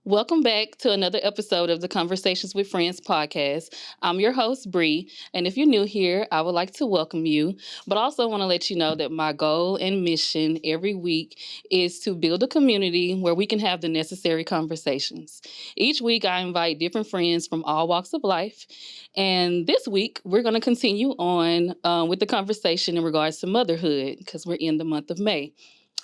Welcome back to another episode of the Conversations with Friends podcast. I'm your host, Bree, and if you're new here, I would like to welcome you, but also want to let you know that my goal and mission every week is to build a community where we can have the necessary conversations. Each week, I invite different friends from all walks of life, and this week, we're going to continue on with the conversation in regards to motherhood because we're in the month of May.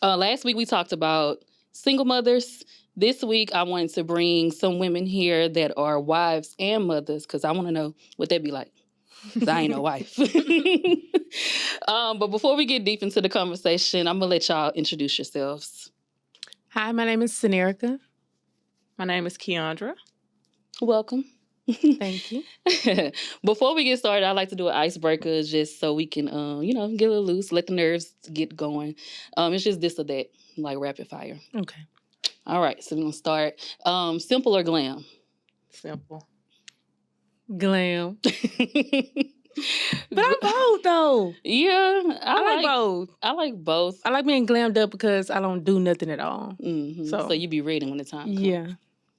Last week, we talked about single mothers. This week, I wanted to bring some women here that are wives and mothers because I want to know what that'd be like. 'Cause I ain't no wife. But before we get deep into the conversation, I'm going to let y'all introduce yourselves. Hi, my name is Sanerica. My name is Kyiandra. Welcome. Thank you. Before we get started, I like to do an icebreaker just so we can, get a little loose, let the nerves get going. It's just this or that, like rapid fire. Okay. All right, so we're going to start. Simple or glam? Simple. Glam. But I'm both, though. Yeah, I like both. I like both. I like being glammed up because I don't do nothing at all. Mm-hmm. So you be ready when the time comes. Yeah.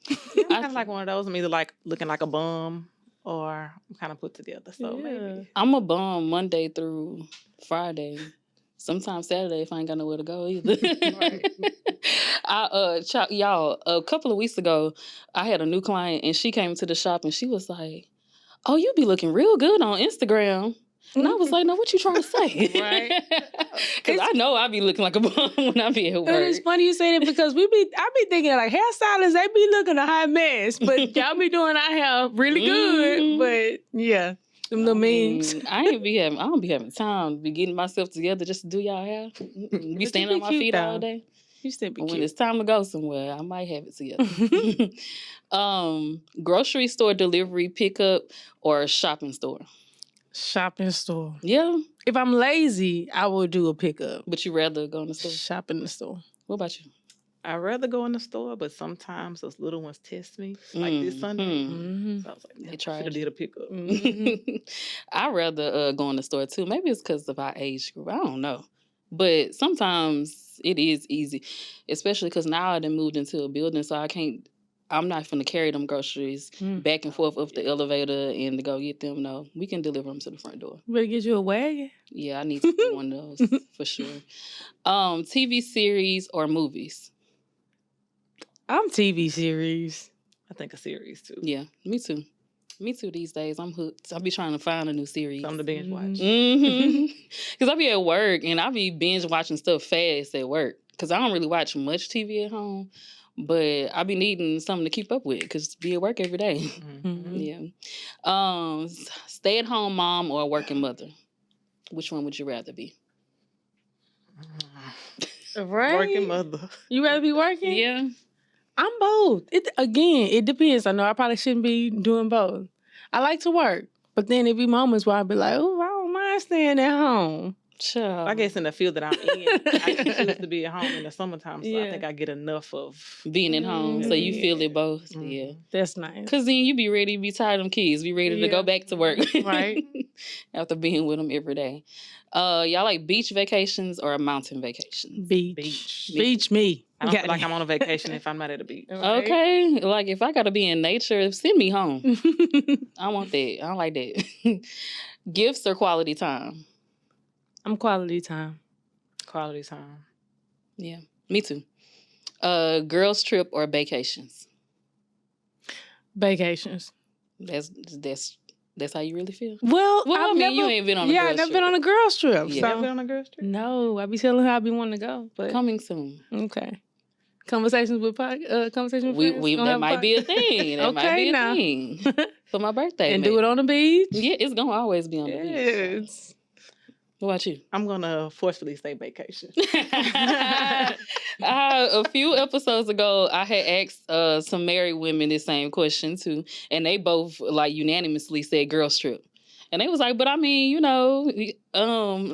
I'm kind of like one of those. I'm either like looking like a bum or I'm kind of put together. So maybe. I'm a bum Monday through Friday. Sometimes Saturday if I ain't got nowhere to go either. Right. Y'all, a couple of weeks ago, I had a new client and she came to the shop and she was like, "Oh, you be looking real good on Instagram." And I was like, "No, what you trying to say?" Right. Because I know I be looking like a bum when I be at work. It's funny you say that because I be thinking like hairstylists, they be looking a hot mess, but y'all be doing our hair really good. But yeah, them little memes. I don't be having time to be getting myself together just to do y'all hair. Be standing on my feet all day. You still be When cute. it's time to go somewhere, I might have it together. Grocery store delivery pickup or shopping store? Shopping store. Yeah. If I'm lazy, I will do a pickup. But you rather go in the store? Shop in the store. What about you? I'd rather go in the store, but sometimes those little ones test me. Like this Sunday. Mm-hmm. So I was like, They I tried should have you. did a pickup. Mm-hmm. I'd rather go in the store too. Maybe it's because of our age group. I don't know. But sometimes it is easy, especially because now I done moved into a building, so I'm not finna carry them groceries back and forth up the elevator and to go get them. No, we can deliver them to the front door. Better get you a wagon. Yeah, I need to get one of those for sure. TV series or movies? I'm TV series. I think a series too. Yeah, me too. Me too these days. I'm hooked. I'll be trying to find a new series. Something to binge watch. Because I be at work and I be binge watching stuff fast at work. Because I don't really watch much TV at home. But I be needing something to keep up with because be at work every day. Mm-hmm. Yeah. Stay-at-home mom or working mother? Which one would you rather be? Right? Working mother. You rather be working? Yeah. I'm both. It depends. I know I probably shouldn't be doing both. I like to work, but then there be moments where I'll be like, "Oh, I don't mind staying at home." Sure. I guess in the field that I'm in, I choose to be at home in the summertime. So Yeah. I think I get enough of being at home, so you feel it both. Yeah. That's nice. Because then you be ready to be tired of them kids. Be ready to go back to work. Right. After being with them every day. Y'all like beach vacations or mountain vacations? Beach me. I don't feel like I'm on a vacation if I'm not at a beach. Okay. Like if I got to be in nature, send me home. I want that. I don't like that. Gifts or quality time? I'm quality time. Quality time. Yeah. Me too. Girls trip or vacations? Vacations. That's how you really feel? Well, I mean, you ain't been on a I've girls never trip. been on a girls trip. Yeah. You So. ever been on a girls trip? No, I be telling her I be wanting to go. But Coming soon. okay. Conversations with friends. That might be a thing. That might be a now. thing. For my birthday. And maybe. do it on the beach. Yeah, it's gonna always be on the beach. Yes. What about you? I'm going to forcefully say vacation. A few episodes ago, I had asked some married women the same question too, and they both like unanimously said girls trip. And they was like, but I mean,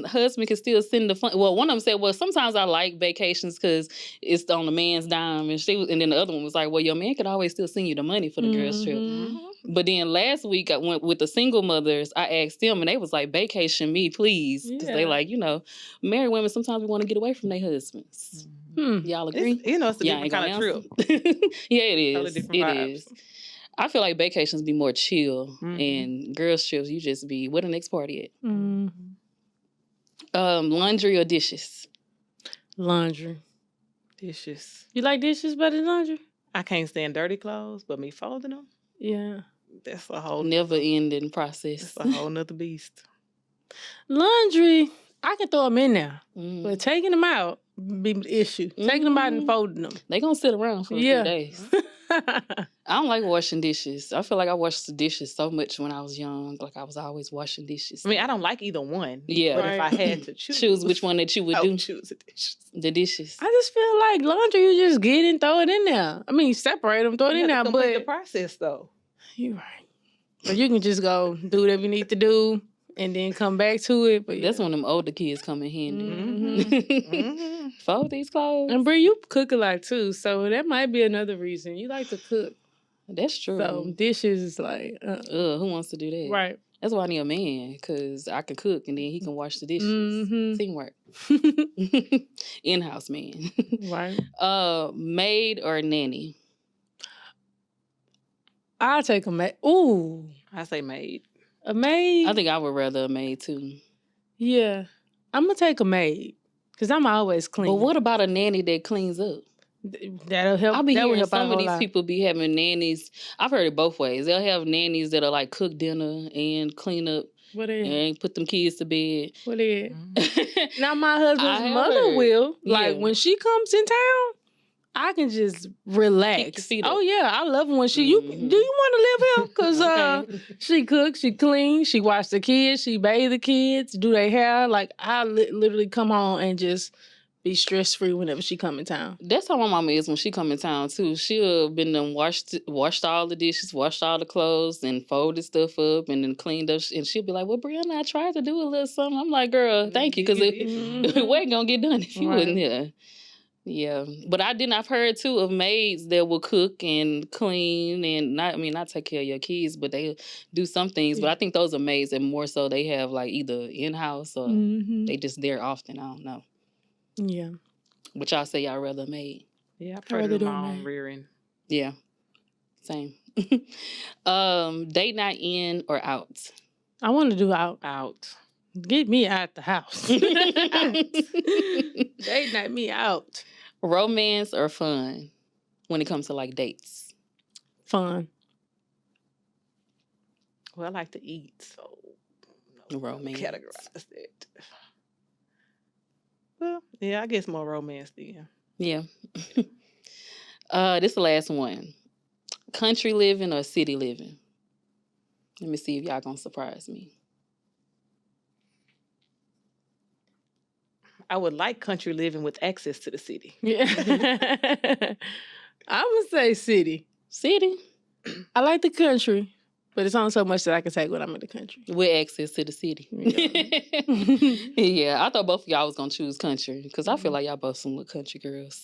husband can still send the fun. Well, one of them said, well, sometimes I like vacations because it's on the man's dime. And then the other one was like, well, your man could always still send you the money for the girls trip. But then last week I went with the single mothers. I asked them and they was like, vacation me, please. Because they like, married women, sometimes we want to get away from their husbands. Y'all agree? It's a Y'all different kind of trip. Yeah, it Totally is. different It vibes. is. I feel like vacations be more chill, and girls trips you just be where the next party at. Laundry or dishes? Laundry. Dishes. You like dishes better than laundry? I can't stand dirty clothes, but me folding them, Yeah. that's a whole Never ending process. That's a whole nother beast. Laundry, I can throw them in there, but taking them out be the issue. Taking them out and folding them. They gonna sit around for a few days. I don't like washing dishes. I feel like I washed the dishes so much when I was young. Like I was always washing dishes. I mean, I don't like either one. Yeah. But if I had to choose which one that you would I do. would choose the dishes. The dishes. I just feel like laundry, you just get and throw it in there. I mean, separate them, throw it in there, complete but the process though. You're right. But you can just go do whatever you need to do and then come back to it. But that's when them older kids come in handy. Fold these clothes. And Bree, you cook a lot too, so that might be another reason. You like to cook. That's true. So dishes is like, who wants to do that? Right. That's why I need a man, because I can cook and then he can wash the dishes. Teamwork. In-house man. Right. Maid or nanny? I'll take a maid. Ooh. I say maid. A maid? I think I would rather a maid too. Yeah. I'm going to take a maid because I'm always clean. But what about a nanny that cleans up? That'll help. I'll be that hearing some of these people be having nannies. I've heard it both ways. They'll have nannies that'll like cook dinner and clean up. What is? And put them kids to bed. What is? Now my husband's mother will. Like when she comes in town, I can just relax. Oh yeah, I love when she. You do you want to live here? Cause she cooks, she cleans, she watch the kids, she bathe the kids, do their hair. Like I literally come home and just be stress free whenever she come in town. That's how my mama is when she come in town too. She'll been done washed all the dishes, washed all the clothes, and folded stuff up, and then cleaned up. And she'll be like, "Well, Brianna, I tried to do a little something." I'm like, "Girl, thank you," because it wasn't gonna get done if you wasn't here. Yeah, but I've heard too of maids that will cook and clean and not take care of your kids, but they do some things. But I think those are maids that more so they have like either in house or they just there often. I don't know. Yeah. But y'all say y'all rather a maid? Yeah, I prefer to do my own rearing. Yeah, same. Date night in or out? I want to do out. Out. Get me out the house. Date night me out. Romance or fun when it comes to like dates? Fun. Well, I like to eat, so romance. Categorize that. Well, yeah, I guess more romance then. Yeah. This is the last one. Country living or city living? Let me see if y'all gonna surprise me. I would like country living with access to the city. Yeah. I would say city. City? I like the country, but it's only so much that I can take when I'm in the country. With access to the city. Yeah, I thought both of y'all was going to choose country because I feel like y'all both some little country girls.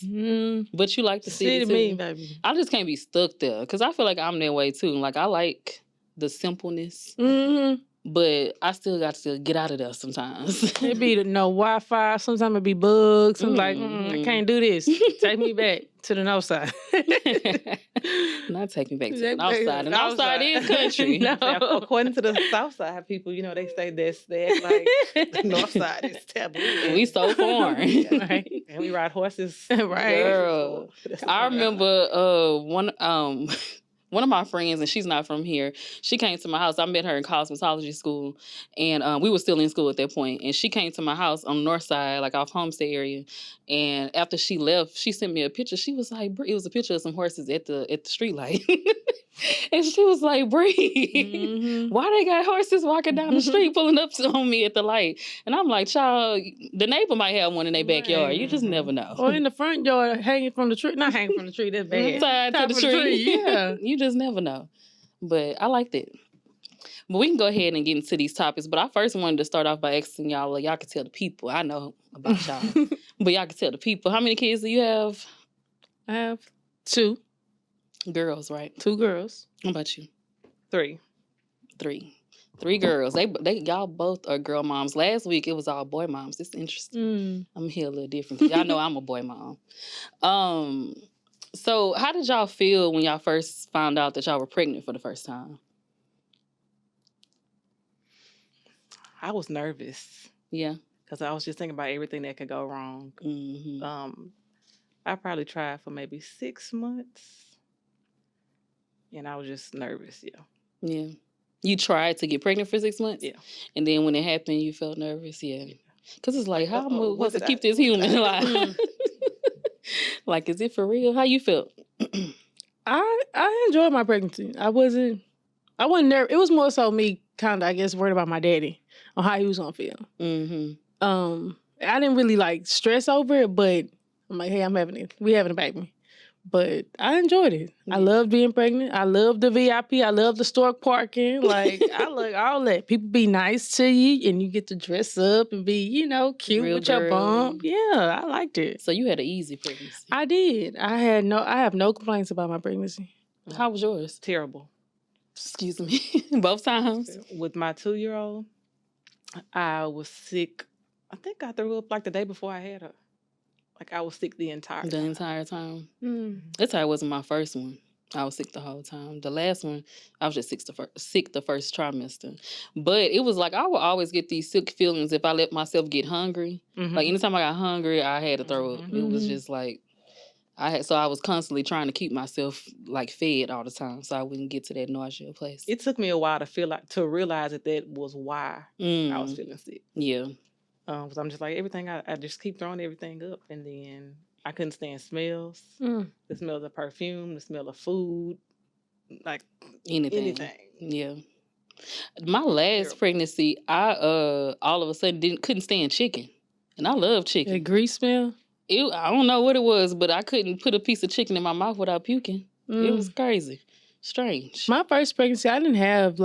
But you like the city too. Me, baby. I just can't be stuck there because I feel like I'm that way too. Like I like the simpleness. But I still got to get out of there sometimes. It be no Wi-Fi. Sometimes it be bugs. I'm like, I can't do this. Take me back to the north side. Not take me back to the north side. The north side is country. No. According to the south side people, they say this. They act like the north side is taboo. We so foreign. Right? And we ride horses. Right. Girl. I remember one of my friends, and she's not from here, she came to my house. I met her in cosmetology school, and we were still in school at that point. And she came to my house on the north side, like off Homestead area. And after she left, she sent me a picture. She was like, it was a picture of some horses at the street light. And she was like, Bree, why they got horses walking down the street pulling up on me at the light? And I'm like, child, the neighbor might have one in their backyard. You just never know. Or in the front yard, hanging from the tree. Not hanging from the tree, that's bad. Tied to the tree. Yeah. You just never know. But I liked it. But we can go ahead and get into these topics. But I first wanted to start off by asking y'all, y'all can tell the people. I know about y'all. But y'all can tell the people. How many kids do you have? I have 2. Girls, right? 2 girls. How about you? 3. 3 girls. They y'all both are girl moms. Last week it was all boy moms. It's interesting. I'm here a little different. Y'all know I'm a boy mom. So how did y'all feel when y'all first found out that y'all were pregnant for the first time? I was nervous. Yeah. Because I was just thinking about everything that could go wrong. Mm-hmm. I probably tried for maybe 6 months. And I was just nervous, yeah. Yeah. You tried to get pregnant for 6 months? Yeah. And then when it happened, you felt nervous? Yeah. Because it's like, how am I supposed to keep this human alive? Like, is it for real? How you felt? I enjoyed my pregnancy. I wasn't nervous. It was more so me kind of, I guess, worried about my daddy on how he was going to feel. Mm-hmm. I didn't really, like, stress over it, but I'm like, hey, we having a baby. But I enjoyed it. Yeah. I loved being pregnant. I loved the VIP. I loved the stork parking. Like, I like all that. People be nice to you, and you get to dress up and be, cute real with girl. Your bump. Yeah, I liked it. So you had an easy pregnancy. I did. I have no complaints about my pregnancy. How was yours? Terrible. Excuse me. Both times? With my 2-year-old, I was sick. I think I threw up like the day before I had her. Like, I was sick the entire time. The entire time? That's how it was in my first one. I was sick the whole time. The last one, I was just sick the first trimester. But it was like I would always get these sick feelings if I let myself get hungry. Mm-hmm. Like, anytime I got hungry, I had to throw up. It was just like, so I was constantly trying to keep myself, like, fed all the time so I wouldn't get to that nausea place. It took me a while to realize that was why I was feeling sick. Yeah. Because I'm just like, everything, I just keep throwing everything up. And then I couldn't stand smells. The smell of the perfume, the smell of food, like anything. Yeah. My last pregnancy, I all of a sudden couldn't stand chicken. And I love chicken. The grease smell? I don't know what it was, but I couldn't put a piece of chicken in my mouth without puking. It was crazy. Strange. My first pregnancy, I didn't have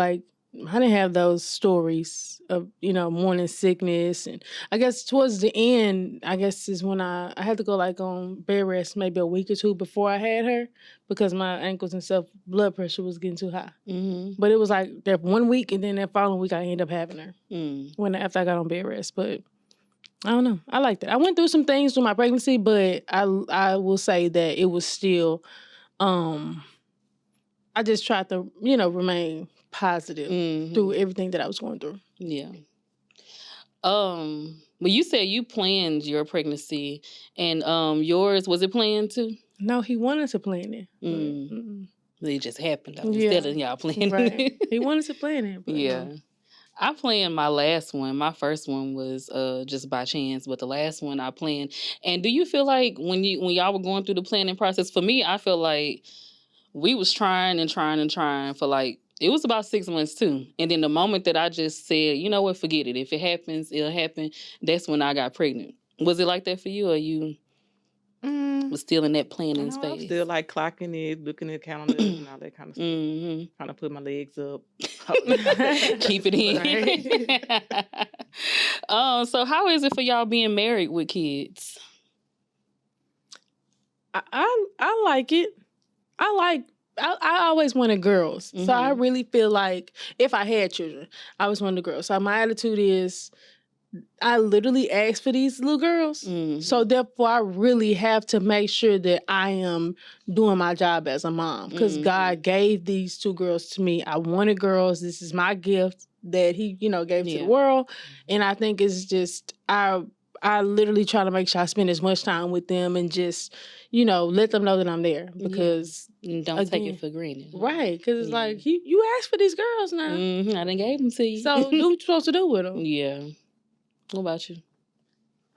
those stories of, morning sickness. And I guess towards the end, is when I had to go like on bed rest maybe a week or two before I had her because my ankles and stuff, blood pressure was getting too high. Mm-hmm. But it was like that 1 week and then that following week I ended up having her after I got on bed rest. But I don't know. I liked it. I went through some things through my pregnancy, but I will say that it was still, I just tried to, remain positive through everything that I was going through. Yeah. But you said you planned your pregnancy, and yours, was it planned too? No, he wanted to plan it. It just happened though, instead of y'all planning it. He wanted to plan it. But yeah. I planned my last one. My first one was just by chance, but the last one I planned. And do you feel like when y'all were going through the planning process, for me, I feel like we was trying for like, it was about 6 months too. And then the moment that I just said, you know what, forget it. If it happens, it'll happen. That's when I got pregnant. Was it like that for you, or you was still in that planning phase? I'm still like clocking it, looking at the calendar and all that kind of stuff. Trying to put my legs up. Keep it in. Right. So how is it for y'all being married with kids? I like it. I always wanted girls. So I really feel like if I had children, I always wanted girls. So my attitude is I literally asked for these little girls. So therefore, I really have to make sure that I am doing my job as a mom because God gave these 2 girls to me. I wanted girls. This is my gift that he, gave to the world. And I think it's just, I literally try to make sure I spend as much time with them and just, let them know that I'm there because don't take it for granted. Right. Because it's like, you asked for these girls now. I done gave them to you. So do what you're supposed to do with them. Yeah. What about you?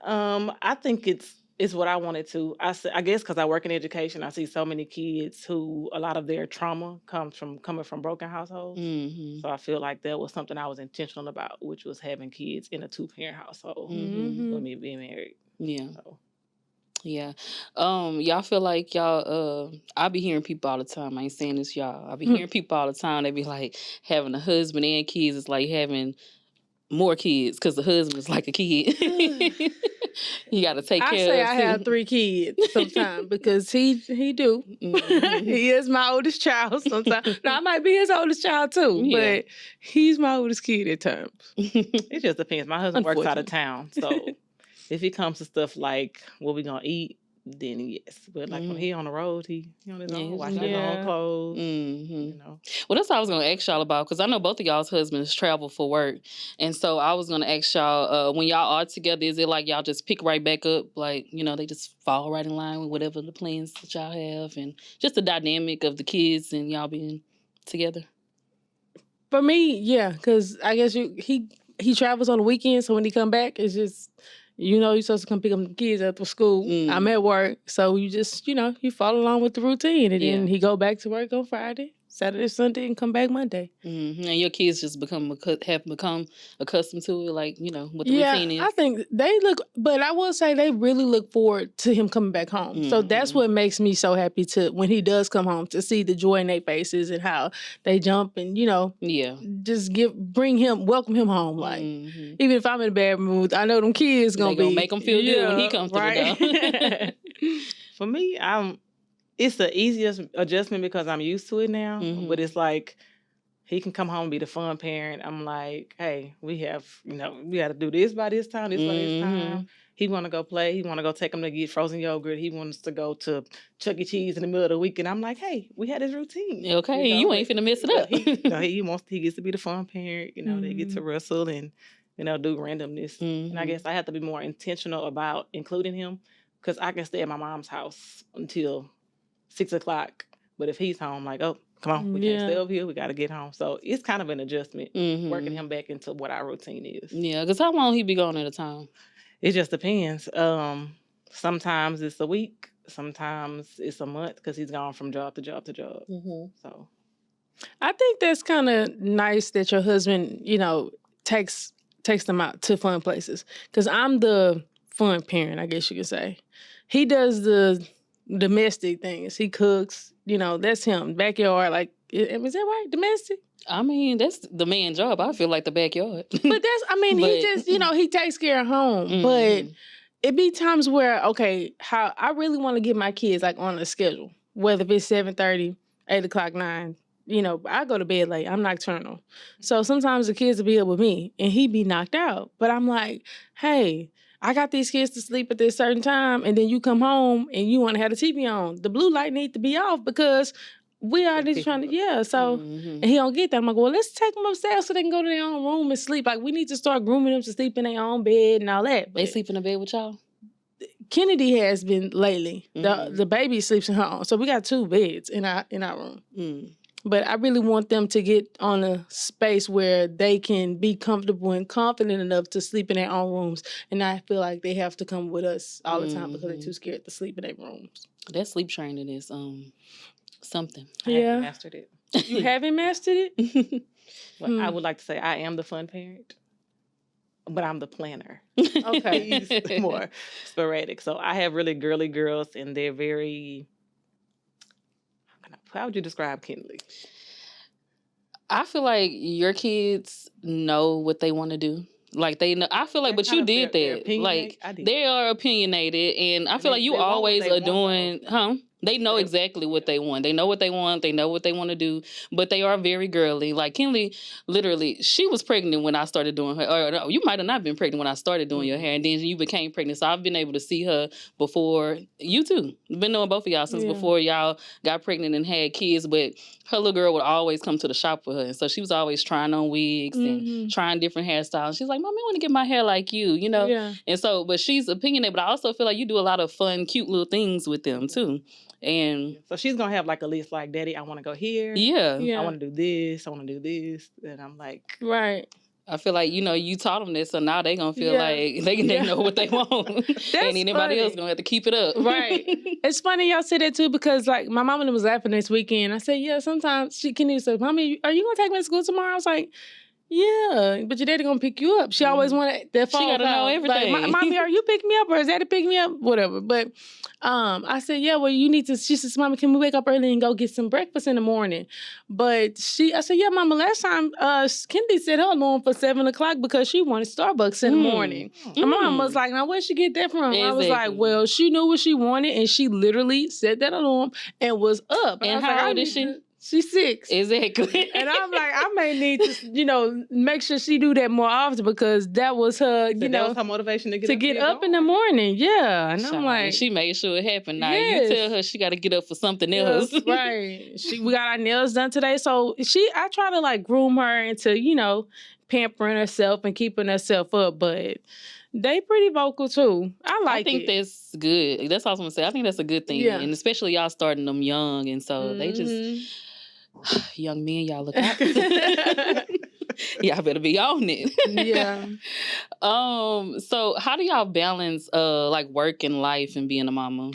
I think it's what I wanted to. I guess because I work in education, I see so many kids who a lot of their trauma comes from coming from broken households. So I feel like that was something I was intentional about, which was having kids in a 2-parent household with me being married. Yeah. So. Yeah. Y'all feel like y'all, I be hearing people all the time. I ain't saying this, y'all. I be hearing people all the time. They be like, having a husband and kids is like having more kids because the husband is like a kid. You got to take care of. I say I have 3 kids sometimes because he do. Mm-hmm. He is my oldest child sometimes. Now, I might be his oldest child too, but he's my oldest kid at times. It just depends. My husband works out of town, so if it comes to stuff like what we gonna eat, then yes. But like when he on the road, he on his own, washing his own clothes. You know. Well, that's what I was gonna ask y'all about because I know both of y'all's husbands travel for work, and so I was gonna ask y'all when y'all are together, is it like y'all just pick right back up, like they just fall right in line with whatever the plans that y'all have, and just the dynamic of the kids and y'all being together? For me, yeah, because I guess he travels on the weekends, so when he come back, it's just. You're supposed to come pick up the kids after school. I'm at work. So you just, you follow along with the routine. And then he go back to work on Friday, Saturday, Sunday, and come back Monday. Mm-hmm. And your kids just have become accustomed to it, like, what the routine is. Yeah, I think but I will say they really look forward to him coming back home. Mm-hmm. So that's what makes me so happy when he does come home, to see the joy in their faces and how they jump and, just welcome him home. Like, even if I'm in a bad mood, I know them kids going to make him feel good when he comes to the door. For me, it's the easiest adjustment because I'm used to it now. Mm-hmm. But it's like he can come home and be the fun parent. I'm like, hey, we have, we got to do this by this time, this by this time. He want to go play. He want to go take him to get frozen yogurt. He wants to go to Chuck E. Cheese in the middle of the week. And I'm like, hey, we had this routine. Okay, you ain't finna mess it up. He gets to be the fun parent. They get to wrestle and, do randomness. And I guess I have to be more intentional about including him because I can stay at my mom's house until 6 o'clock. But if he's home, like, oh, come on, we can't stay over here. We got to get home. So it's kind of an adjustment, working him back into what our routine is. Yeah, because how long he be gone at a time? It just depends. Sometimes it's a week. Sometimes it's a month because he's gone from job to job to job. Mm-hmm. So I think that's kind of nice that your husband, takes them out to fun places. Because I'm the fun parent, I guess you could say. He does the domestic things. He cooks, that's him. Backyard, like, is that right? Domestic? I mean, that's the man's job. I feel like the backyard. But he just, he takes care of home. Mm-hmm. But it be times where, how I really want to get my kids, like, on a schedule. Whether if it's 7:30, 8 o'clock, 9. I go to bed late. I'm nocturnal. So sometimes the kids will be up with me, and he be knocked out. But I'm like, hey, I got these kids to sleep at this certain time, and then you come home and you want to have the TV on. The blue light need to be off because we are just trying to, so, and he don't get that. I'm like, well, let's take them upstairs so they can go to their own room and sleep. Like, we need to start grooming them to sleep in their own bed and all that. But they sleep in the bed with y'all? Kennedy has been lately. The baby sleeps in her own. So we got 2 beds in our room. Mm. But I really want them to get on a space where they can be comfortable and confident enough to sleep in their own rooms. And I feel like they have to come with us all the time because they're too scared to sleep in their rooms. That sleep training is something. I haven't mastered it. You haven't mastered it? Well, I would like to say I am the fun parent, but I'm the planner. Okay. He's more sporadic. So I have really girly girls, and they're very... How would you describe Kinley? I feel like your kids know what they want to do. Like, they know. I feel like, but you did that. Like, they are opinionated, and I feel like you always are doing, They know exactly what they want. They know what they want. They know what they want to do. But they are very girly. Like, Kinley, literally, she was pregnant when I started doing her. Or no, you might have not been pregnant when I started doing your hair. And then you became pregnant. So I've been able to see her before. You too. I've been knowing both of y'all since before y'all got pregnant and had kids. But her little girl would always come to the shop with her. And so she was always trying on wigs and trying different hairstyles. She's like, Mommy, I want to get my hair like you, Yeah. And so, but she's opinionated. But I also feel like you do a lot of fun, cute little things with them too. And so she's gonna have like a list like, Daddy, I want to go here. Yeah. I want to do this. I want to do this. And I'm like, right. I feel like, you taught them this, so now they gonna feel like they know what they want. And anybody else gonna have to keep it up. Right. It's funny y'all say that too, because like my mom was laughing this weekend. I said, sometimes Kenny said, Mommy, are you gonna take me to school tomorrow? I was like, Yeah, but your daddy gonna pick you up. She always wanted that phone. She gotta know everything. Like, Mommy, are you picking me up or is daddy picking me up? Whatever. But I said, yeah, well, you need to. She says, Mommy, can we wake up early and go get some breakfast in the morning? But I said, yeah, Mama, last time Kennedy set her alarm for 7:00 because she wanted Starbucks in the morning. And my mom was like, now where'd she get that from? Exactly. I was like, well, she knew what she wanted and she literally set that alarm and was up. And how old is she? She's 6. Exactly. And I'm like, I may need to, make sure she do that more often because that was her, that was her motivation to get up in the morning. Yeah. And I'm like, she made sure it happened. Now you tell her she got to get up for something else. Right. We got our nails done today. So I try to like groom her into, pampering herself and keeping herself up. But they pretty vocal too. I think that's good. That's all I was going to say. I think that's a good thing. Yeah. And especially y'all starting them young. And so they just... Young men, y'all look out. Y'all better be on it. Yeah. So how do y'all balance like work and life and being a mama?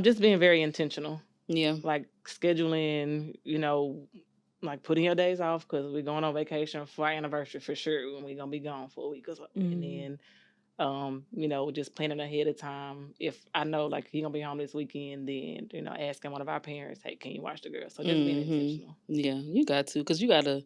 Just being very intentional. Yeah. Like scheduling, like putting your days off because we're going on vacation for our anniversary for sure, and we're gonna be gone for a week or so. And then just planning ahead of time. If I know like he's gonna be home this weekend, then asking one of our parents, hey, can you watch the girls? So just being intentional. Yeah, you got to, because you gotta.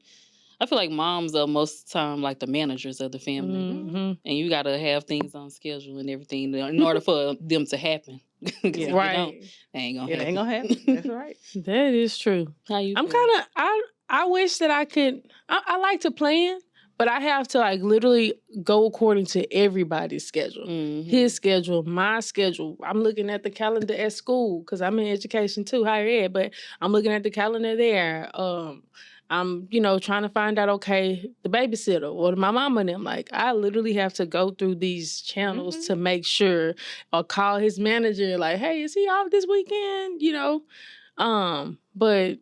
I feel like moms are most of the time like the managers of the family, and you gotta have things on schedule and everything in order for them to happen. Yeah. Right, it ain't gonna happen. That's right. That is true. How you? I'm kind of. I wish that I could. I like to plan. But I have to like literally go according to everybody's schedule. His schedule, my schedule. I'm looking at the calendar at school because I'm in education too, higher ed. But I'm looking at the calendar there. I'm, trying to find out, okay, the babysitter or my mama and them. Like, I literally have to go through these channels to make sure or call his manager like, hey, is he off this weekend? But,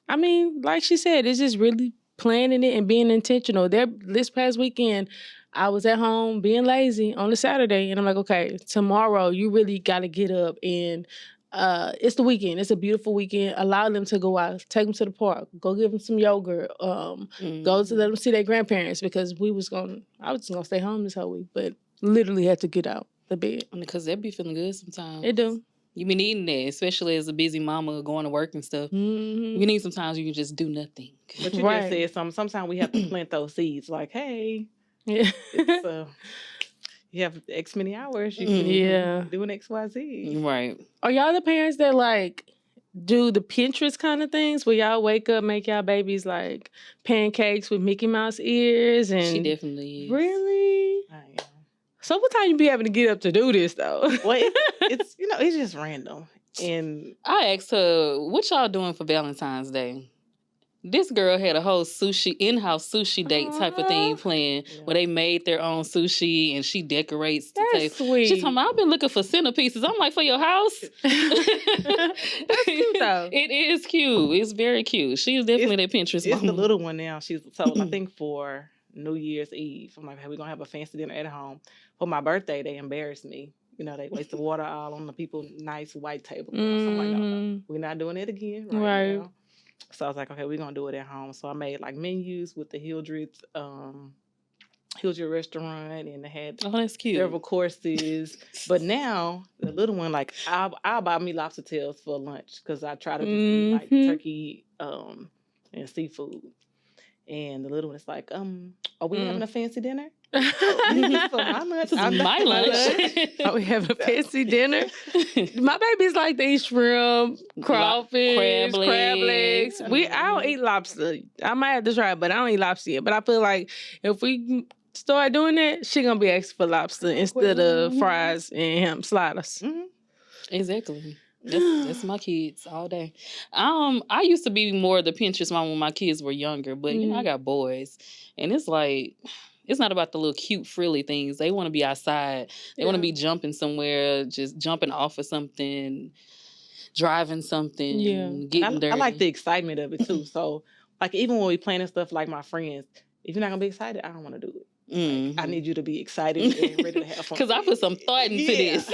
I mean, like she said, it's just really planning it and being intentional. This past weekend, I was at home being lazy on a Saturday, and I'm like, okay, tomorrow you really got to get up and it's the weekend. It's a beautiful weekend. Allow them to go out, take them to the park, go give them some yogurt, go to let them see their grandparents because I was just gonna stay home this whole week, but literally had to get out the bed because they be feeling good sometimes. It do. You be needing that, especially as a busy mama going to work and stuff. You need sometimes you can just do nothing. But you just said something. Sometimes we have to plant those seeds. Like, hey, you have X many hours. You can do an XYZ. Right. Are y'all the parents that like do the Pinterest kind of things where y'all wake up, make y'all babies like pancakes with Mickey Mouse ears? And she definitely is. Really? I am. So what time you be having to get up to do this though? Well, it's it's just random. And I asked her, what y'all doing for Valentine's Day? This girl had a whole in-house sushi date type of thing planned where they made their own sushi and she decorates the table. Sweet. She's talking about, I've been looking for centerpieces. I'm like, for your house? That's cute though. It is cute. It's very cute. She's definitely that Pinterest mom. It's the little one now. So I think for New Year's Eve, I'm like, hey, we're going to have a fancy dinner at home. For my birthday, they embarrassed me. They wasted water all on the people's nice white table. So I'm like, no, we're not doing it again right now. So I was like, okay, we're going to do it at home. So I made like menus with the Hildred restaurant, and they had that's cute. Several courses. But now the little one, like I'll buy me lobster tails for lunch because I try to just eat like turkey and seafood. And the little one is like, are we having a fancy dinner? For my lunch. This is my lunch. Are we having a fancy dinner? My baby's like to eat shrimp, crawfish, crab legs. I don't eat lobster. I might have to try it, but I don't eat lobster yet. But I feel like if we start doing that, she gonna be asking for lobster instead of fries and ham sliders. Exactly. That's my kids all day. I used to be more the Pinterest mom when my kids were younger, but I got boys, and it's like it's not about the little cute frilly things. They want to be outside. They want to be jumping somewhere, just jumping off of something, driving something, getting dirty. I like the excitement of it too. So like even when we planning stuff like my friends, if you're not gonna be excited, I don't want to do it. Like, I need you to be excited and ready to have fun. Because I put some thought into this.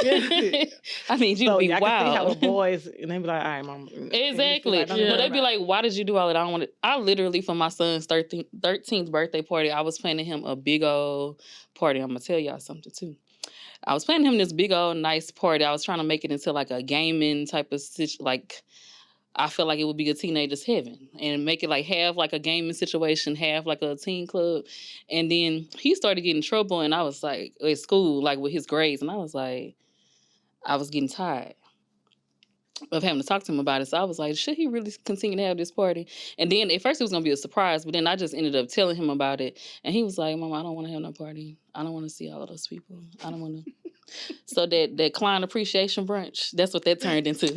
I need you to be I wild. can see how the boys, and they be like, all right, mom. Exactly. But they'd be like, why did you do all that? I literally, for my son's 13th birthday party, I was planning him a big old party. I'm going to tell y'all something, too. I was planning him this big old nice party. I was trying to make it into like a gaming type of like, I feel like it would be a teenager's heaven and make it like half like a gaming situation, half like a teen club. And then he started getting in trouble, and I was like, at school, like with his grades. And I was like, I was getting tired of having to talk to him about it. So I was like, should he really continue to have this party? And then at first it was going to be a surprise, but then I just ended up telling him about it. And he was like, Mama, I don't want to have no party. I don't want to see all of those people. I don't want to. So that client appreciation brunch, that's what that turned into.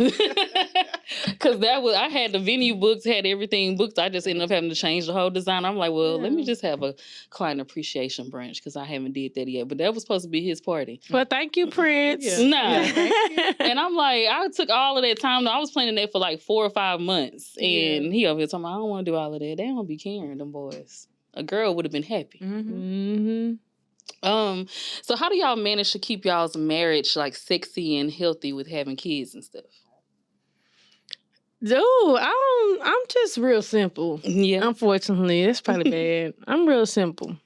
Because I had the venue booked, had everything booked. I just ended up having to change the whole design. I'm like, well, let me just have a client appreciation brunch because I haven't did that yet. But that was supposed to be his party. Well, thank you, Prince. Nah. And I'm like, I took all of that time. I was planning that for like 4 or 5 months. And he over here talking about, I don't want to do all of that. They don't be caring, them boys. A girl would have been happy. So how do y'all manage to keep y'all's marriage like sexy and healthy with having kids and stuff? Dude, I'm just real simple. Yeah. Unfortunately, that's probably bad. I'm real simple.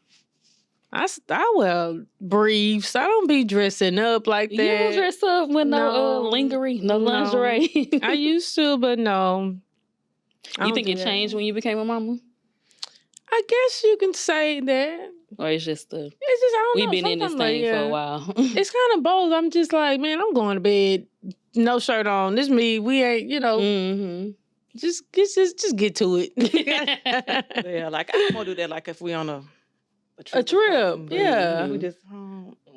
I wear briefs. I don't be dressing up like that. You don't dress up with no lingerie, no lingerie. I used to, but no. You think it changed when you became a mama? I guess you can say that. Or it's just I don't know. We've been in this thing for a while. It's kind of both. I'm just like, man, I'm going to bed, no shirt on. This me. We ain't, just get to it. Yeah, like I don't want to do that. Like if we on a trip, yeah. We just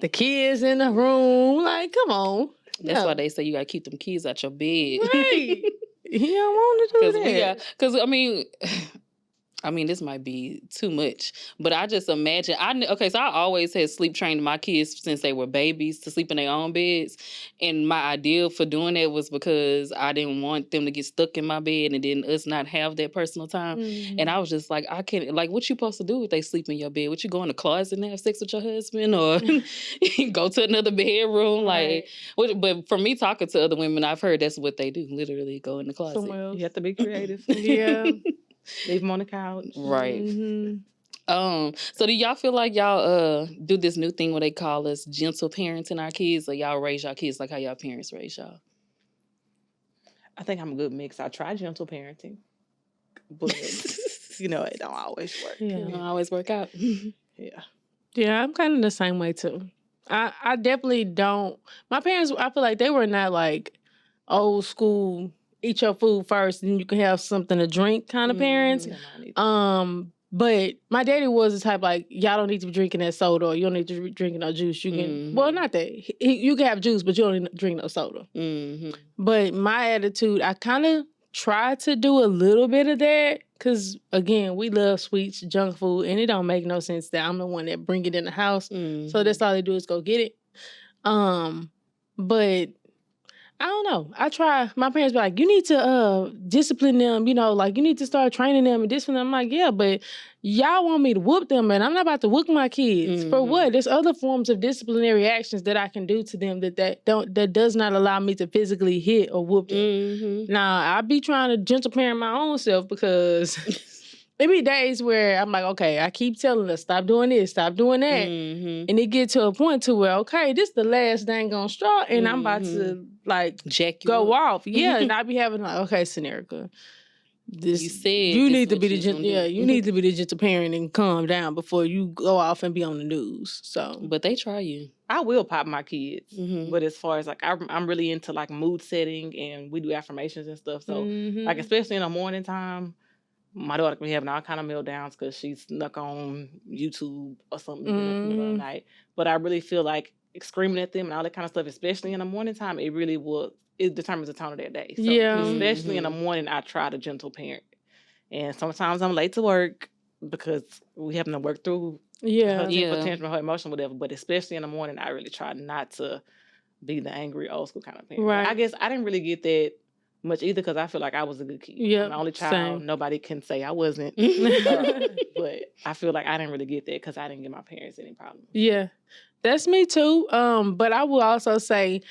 the kids in the room. Like, come on. That's why they say you gotta keep them kids out your bed. Right. He don't want to do that. Because I mean, this might be too much, but I just imagine, so I always had sleep trained my kids since they were babies to sleep in their own beds. And my idea for doing that was because I didn't want them to get stuck in my bed and then us not have that personal time. And I was just like, I can't, like, what you supposed to do if they sleep in your bed? What, you go in the closet and have sex with your husband or go to another bedroom? Right. Like, but for me talking to other women, I've heard that's what they do, literally go in the closet. You have to be creative. Yeah. Leave them on the couch. Right. So do y'all feel like y'all do this new thing where they call us gentle parenting our kids, or y'all raise y'all kids like how y'all parents raise y'all? I think I'm a good mix. I try gentle parenting, but it don't always work. Yeah. It don't always work out. Yeah, I'm kind of the same way too. I definitely don't. My parents, I feel like they were not like old school, eat your food first and you can have something to drink kind of parents. But my daddy was the type like, y'all don't need to be drinking that soda or you don't need to be drinking no juice. You can, well, not that. You can have juice, but you don't need to drink no soda. But my attitude, I kind of try to do a little bit of that because, again, we love sweets, junk food, and it don't make no sense that I'm the one that bring it in the house. So that's all they do is go get it. But I don't know. I try. My parents be like, you need to discipline them, like you need to start training them and discipline them. I'm like, yeah, but y'all want me to whoop them, and I'm not about to whoop my kids. For what? There's other forms of disciplinary actions that I can do to them that does not allow me to physically hit or whoop them. Now, I be trying to gentle parent my own self because there be days where I'm like, okay, I keep telling her, stop doing this, stop doing that. And it get to a point to where, okay, this the last dang on straw, and I'm about to, like, go off. Yeah, and I be having like, okay, Sanerica, you need to be the gentle parent and calm down before you go off and be on the news. So, but they try you. I will pop my kids, but as far as like I'm really into like mood setting, and we do affirmations and stuff. So, like especially in the morning time, my daughter can be having all kind of meltdowns because she's snuck on YouTube or something in the middle of the night. But I really feel like screaming at them and all that kind of stuff, especially in the morning time, it determines the tone of their day. So especially in the morning, I try to gentle parent. And sometimes I'm late to work because we having to work through her potential, her emotion, whatever. But especially in the morning, I really try not to be the angry old school kind of parent. Right. I guess I didn't really get that much either because I feel like I was a good kid. Yeah, I'm the only child. same. Nobody can say I wasn't. But I feel like I didn't really get that because I didn't give my parents any problems. Yeah, that's me too. But I will also say,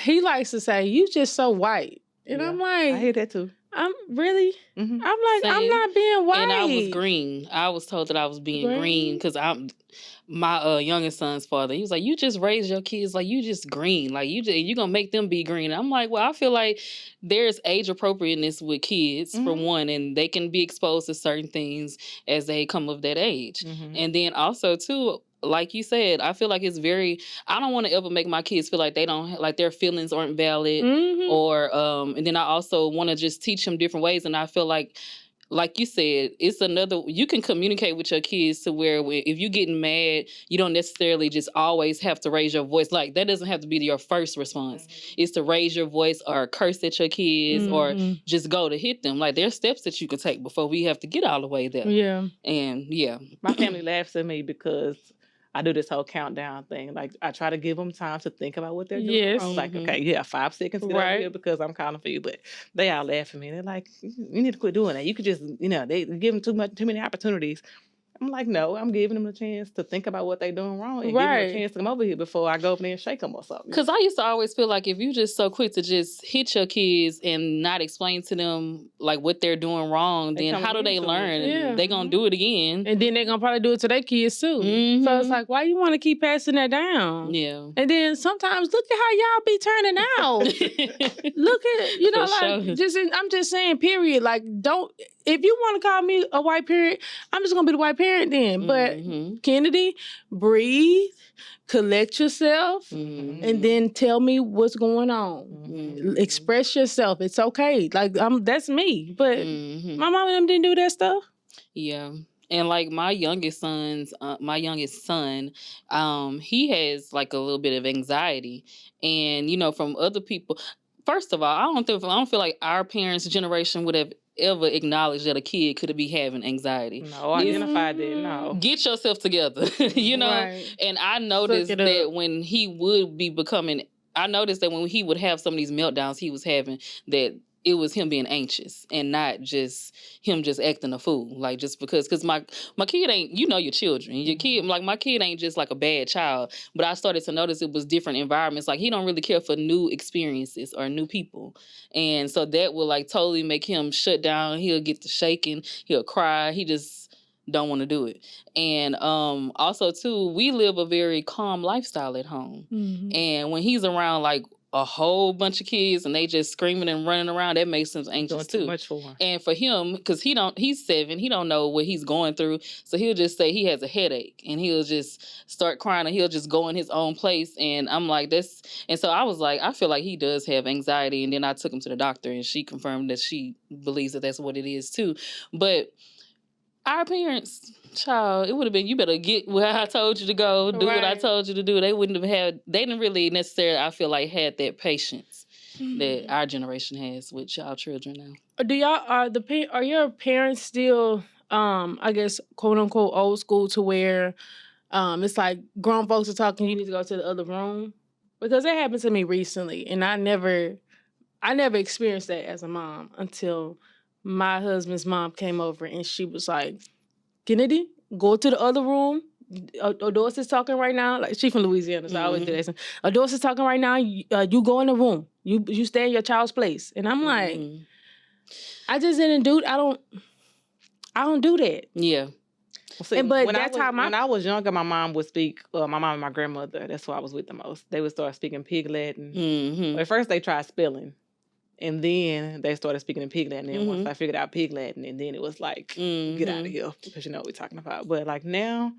he likes to say, "You just so white," and I'm like, I hear that too. I'm really. Mm-hmm. I'm like, I'm not being white. And I was green. I was told that I was being green because I'm my youngest son's father. He was like, "You just raise your kids like you just green, like you gonna make them be green." And I'm like, well, I feel like there's age appropriateness with kids for one, and they can be exposed to certain things as they come of that age, and then also too. Like you said, I feel like it's very. I don't want to ever make my kids feel like they don't like their feelings aren't valid, or and then I also want to just teach them different ways. And I feel like you said, it's another. You can communicate with your kids to where if you're getting mad, you don't necessarily just always have to raise your voice. Like that doesn't have to be your first response. It's to raise your voice or curse at your kids or just go to hit them. Like there's steps that you can take before we have to get all the way there. Yeah, and my family laughs at me because I do this whole countdown thing. Like I try to give them time to think about what they're doing. Yes. Like, okay, you have 5 seconds to get over here because I'm calling for you. But they all laugh at me. They're like, you need to quit doing that. You could just, they give them too many opportunities. I'm like, no, I'm giving them a chance to think about what they're doing wrong and give them a chance to come over here before I go over there and shake them or something. Because I used to always feel like if you just so quick to just hit your kids and not explain to them like what they're doing wrong, then how do they learn? Yeah. They're going to do it again. And then they're going to probably do it to their kids too. So it's like, why you want to keep passing that down? Yeah. And then sometimes look at how y'all be turning out. Look at, I'm just saying, period. Like, if you want to call me a white parent, I'm just going to be the white parent then. But Kennedy, breathe, collect yourself, and then tell me what's going on. Express yourself. It's okay. Like, that's me. But my mom and them didn't do that stuff. Yeah. And like my youngest son, he has like a little bit of anxiety. And, from other people, first of all, I don't feel like our parents' generation would have ever acknowledged that a kid could be having anxiety. No, identified it. No. Get yourself together, Right. And I noticed that when he would be becoming, I noticed that when he would have some of these meltdowns he was having, that it was him being anxious and not just him just acting a fool. Like just because my kid ain't, your children. Your kid, like my kid ain't just like a bad child. But I started to notice it was different environments. Like he don't really care for new experiences or new people. And so that will like totally make him shut down. He'll get to shaking. He'll cry. He just don't want to do it. And also too, we live a very calm lifestyle at home. And when he's around like a whole bunch of kids and they just screaming and running around, that makes him anxious too. Too much for him. And for him, because he's 7, he don't know what he's going through, so he'll just say he has a headache and he'll just start crying and he'll just go in his own place. And I'm like, this. And so I was like, I feel like he does have anxiety. And then I took him to the doctor and she confirmed that she believes that that's what it is too. But our parents, child, it would have been, you better get where I told you to go, do what I told you to do. They didn't really necessarily, I feel like, had that patience that our generation has with y'all children now. Do y'all, are your parents still, I guess, quote unquote, old school to where it's like grown folks are talking, you need to go to the other room? Because that happened to me recently and I never experienced that as a mom until my husband's mom came over and she was like, Kennedy, go to the other room. Odoris is talking right now. Like, she from Louisiana, so I always do that. Odoris is talking right now. You go in the room. You stay in your child's place. And I'm like, I just didn't do. I don't do that. Yeah. See, when I was younger, my mom would speak. My mom and my grandmother. That's who I was with the most. They would start speaking Pig Latin. At first, they tried spelling. And then they started speaking in Pig Latin. And once I figured out Pig Latin, and then it was like, get out of here, because you know what we're talking about. But like now,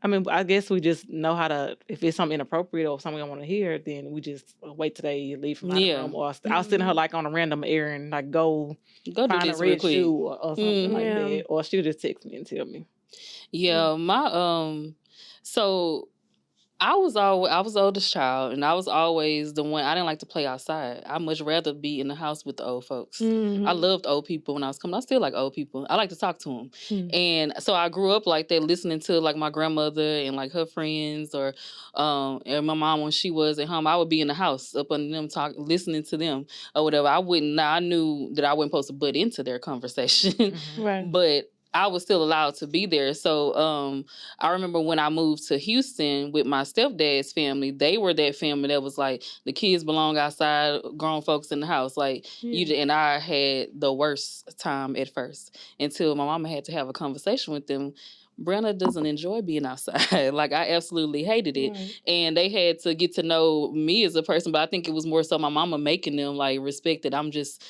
I mean, I guess we just know how to, if it's something inappropriate or something I want to hear, then we just wait till they leave from my room. Or I'll send her like on a random errand, like go find a red shoe or something like that. Or she'll just text me and tell me. Yeah, so I was oldest child, and I was always the one. I didn't like to play outside. I much rather be in the house with the old folks. I loved old people when I was coming. I still like old people. I like to talk to them, and so I grew up like that, listening to like my grandmother and like her friends, or and my mom when she was at home. I would be in the house up under them, listening to them or whatever. I wouldn't. Now I knew that I wasn't supposed to butt into their conversation, right? But I was still allowed to be there. So I remember when I moved to Houston with my stepdad's family, they were that family that was like, the kids belong outside, grown folks in the house. Like, and I had the worst time at first until my mama had to have a conversation with them. Brenna doesn't enjoy being outside. Like, I absolutely hated it. Right. And they had to get to know me as a person, but I think it was more so my mama making them like respect that I'm just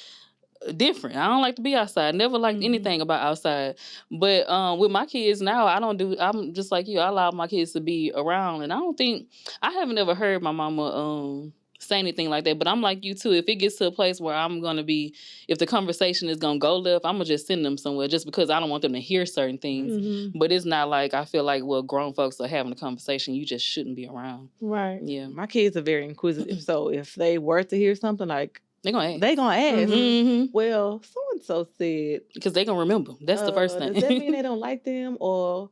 different. I don't like to be outside. Never liked anything about outside. But with my kids now, I'm just like you. I allow my kids to be around, and I haven't ever heard my mama say anything like that. But I'm like you too. If it gets to a place where if the conversation is gonna go left, I'm gonna just send them somewhere, just because I don't want them to hear certain things. But it's not like I feel like, well, grown folks are having a conversation, you just shouldn't be around. Right. Yeah. My kids are very inquisitive. So if they were to hear something, like, they're going to ask. They're going to ask. Well, so-and-so said. Because they're going to remember. That's the first thing. Does that mean they don't like them? Or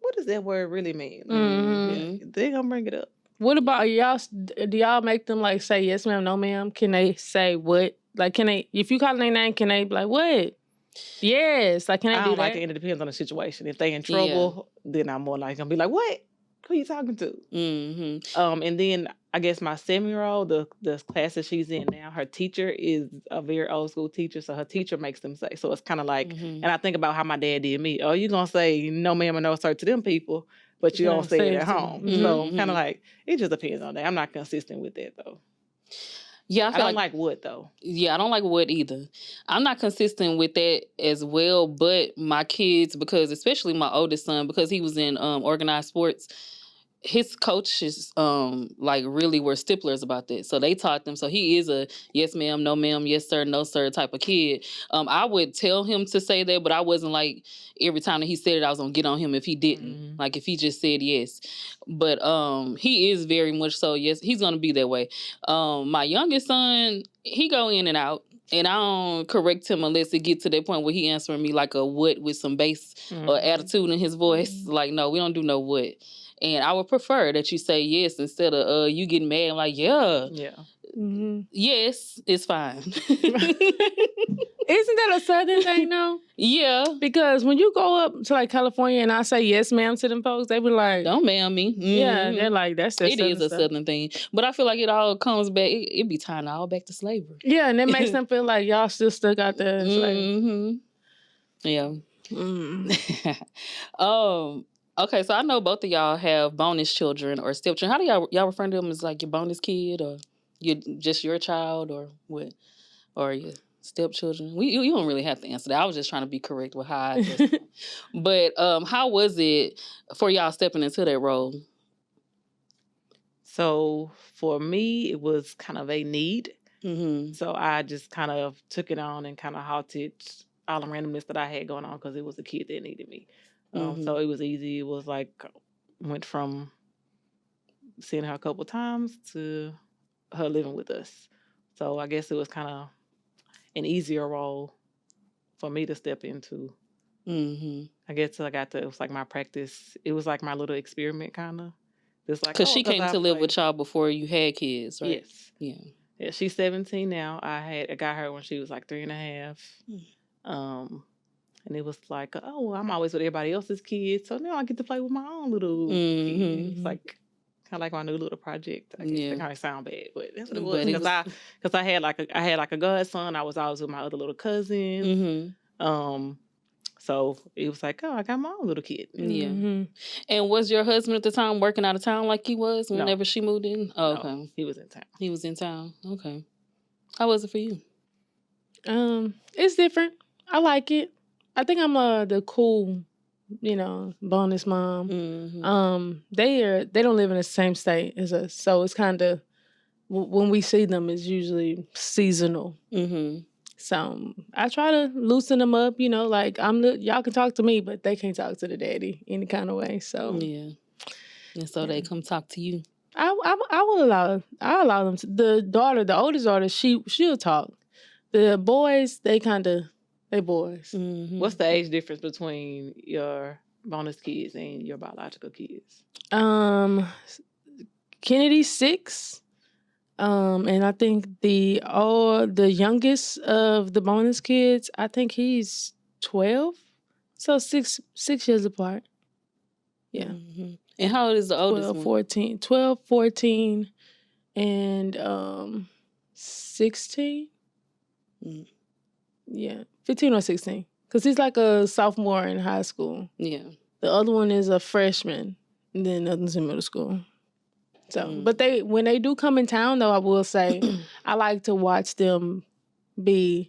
what does that word really mean? Yeah, they're going to bring it up. What about y'all? Do y'all make them like say yes ma'am, no ma'am? Can they say what? Like, can they, if you call their name, can they be like, what? Yes. Like, can they do that? I don't like it, and it depends on the situation. If they in trouble, then I'm more like, going to be like, what? Who you talking to? And then I guess my 7-year-old, the class that she's in now, her teacher is a very old school teacher, so her teacher makes them say. So it's kind of like, and I think about how my dad did me. Oh, you're going to say no ma'am or no sir to them people, but you don't say it at home. So kind of like, it just depends on that. I'm not consistent with that, though. Yeah, I don't like wood, though. Yeah, I don't like wood either. I'm not consistent with that as well, but my kids, because especially my oldest son, because he was in organized sports, his coaches like really were sticklers about that. So they taught them. So he is a yes ma'am, no ma'am, yes sir, no sir type of kid. I would tell him to say that, but I wasn't like every time that he said it, I was gonna get on him if he didn't. Like if he just said yes. But he is very much so yes, he's gonna be that way. My youngest son, he go in and out. And I don't correct him unless it get to that point where he answering me like a what with some bass or attitude in his voice. Like, no, we don't do no what. And I would prefer that you say yes instead of you getting mad. I'm like, yeah. Yes, it's fine. Isn't that a Southern thing, though? Yeah. Because when you go up to like California and I say yes, ma'am to them folks, they be like, don't ma'am me. Yeah, they're like, that's it is a Southern thing. But I feel like it all comes back. It be tying all back to slavery. Yeah, and it makes them feel like y'all still stuck out there. Yeah. Okay, so I know both of y'all have bonus children or stepchildren. How do y'all refer to them as like your bonus kid or just your child or what? Or your stepchildren? You don't really have to answer that. I was just trying to be correct with how I addressed it. But how was it for y'all stepping into that role? So for me, it was kind of a need. So I just kind of took it on and kind of halted all the randomness that I had going on because it was a kid that needed me. So it was easy. It was like, went from seeing her a couple times to her living with us. So I guess it was kind of an easier role for me to step into. I guess it was like my practice. It was like my little experiment kind of. Because she came to live with y'all before you had kids, right? Yes. Yeah, she's 17 now. I got her when she was like 3.5. And it was like, oh, I'm always with everybody else's kids, so now I get to play with my own little kids. It's like kind of like my new little project. I guess that kind of sound bad, but that's what it was. Because I had like a godson. I was always with my other little cousins. So it was like, oh, I got my own little kid. Yeah. And was your husband at the time working out of town like he was whenever she moved in? Oh, okay. No, he was in town. He was in town. Okay. How was it for you? It's different. I like it. I think I'm the cool, bonus mom. They don't live in the same state as us, so it's kind of when we see them, it's usually seasonal. So I try to loosen them up, like y'all can talk to me, but they can't talk to the daddy any kind of way. So And so they come talk to you. I will allow them to. The oldest daughter, she'll talk. The boys, they boys. Mm-hmm. What's the age difference between your bonus kids and your biological kids? Kennedy's 6. And I think the youngest of the bonus kids, I think he's 12. So 6 years apart. Yeah. Mm-hmm. And how old is the oldest 12, 14, and 16. Yeah, 15 or 16. Because he's like a sophomore in high school. Yeah. The other one is a freshman, and then the other's in middle school. So, but when they do come in town, though, I will say, I like to watch them I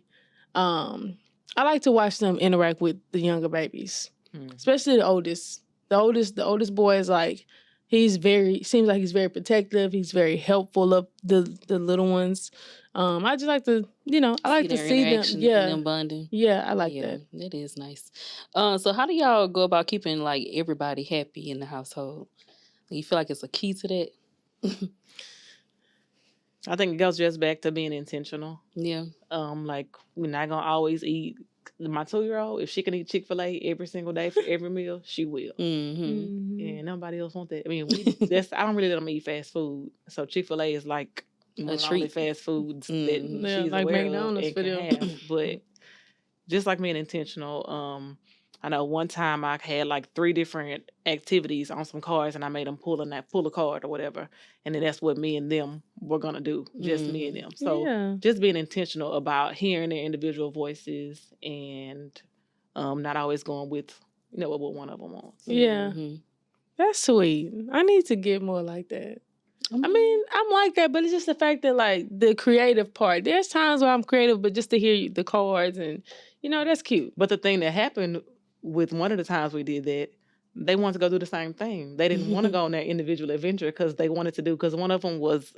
like to watch them interact with the younger babies, especially the oldest. The oldest boy is like, seems like he's very protective. He's very helpful of the little ones. I just like to, I like to see them. Yeah. And them bonding. Yeah, I like that. That is nice. So how do y'all go about keeping like everybody happy in the household? You feel like it's a key to that? I think it goes just back to being intentional. Yeah. Like we're not gonna always eat. My 2-year-old, if she can eat Chick-fil-A every single day for every meal, she will. Mm-hmm. And nobody else want that. I mean, I don't really let them eat fast food. So Chick-fil-A is like one of the only fast foods that she's like aware McDonald's of and can have. But just like being intentional, I know one time I had like 3 different activities on some cards, and I made them pull a card or whatever, and then that's what me and them were gonna do, just me and them. So just being intentional about hearing their individual voices and not always going with what one of them wants. Yeah, that's sweet. I need to get more like that. I mean, I'm like that, but it's just the fact that like the creative part. There's times where I'm creative, but just to hear the cards and that's cute. But the thing that happened with one of the times we did that, they wanted to go do the same thing. They didn't want to go on their individual adventure because one of them was,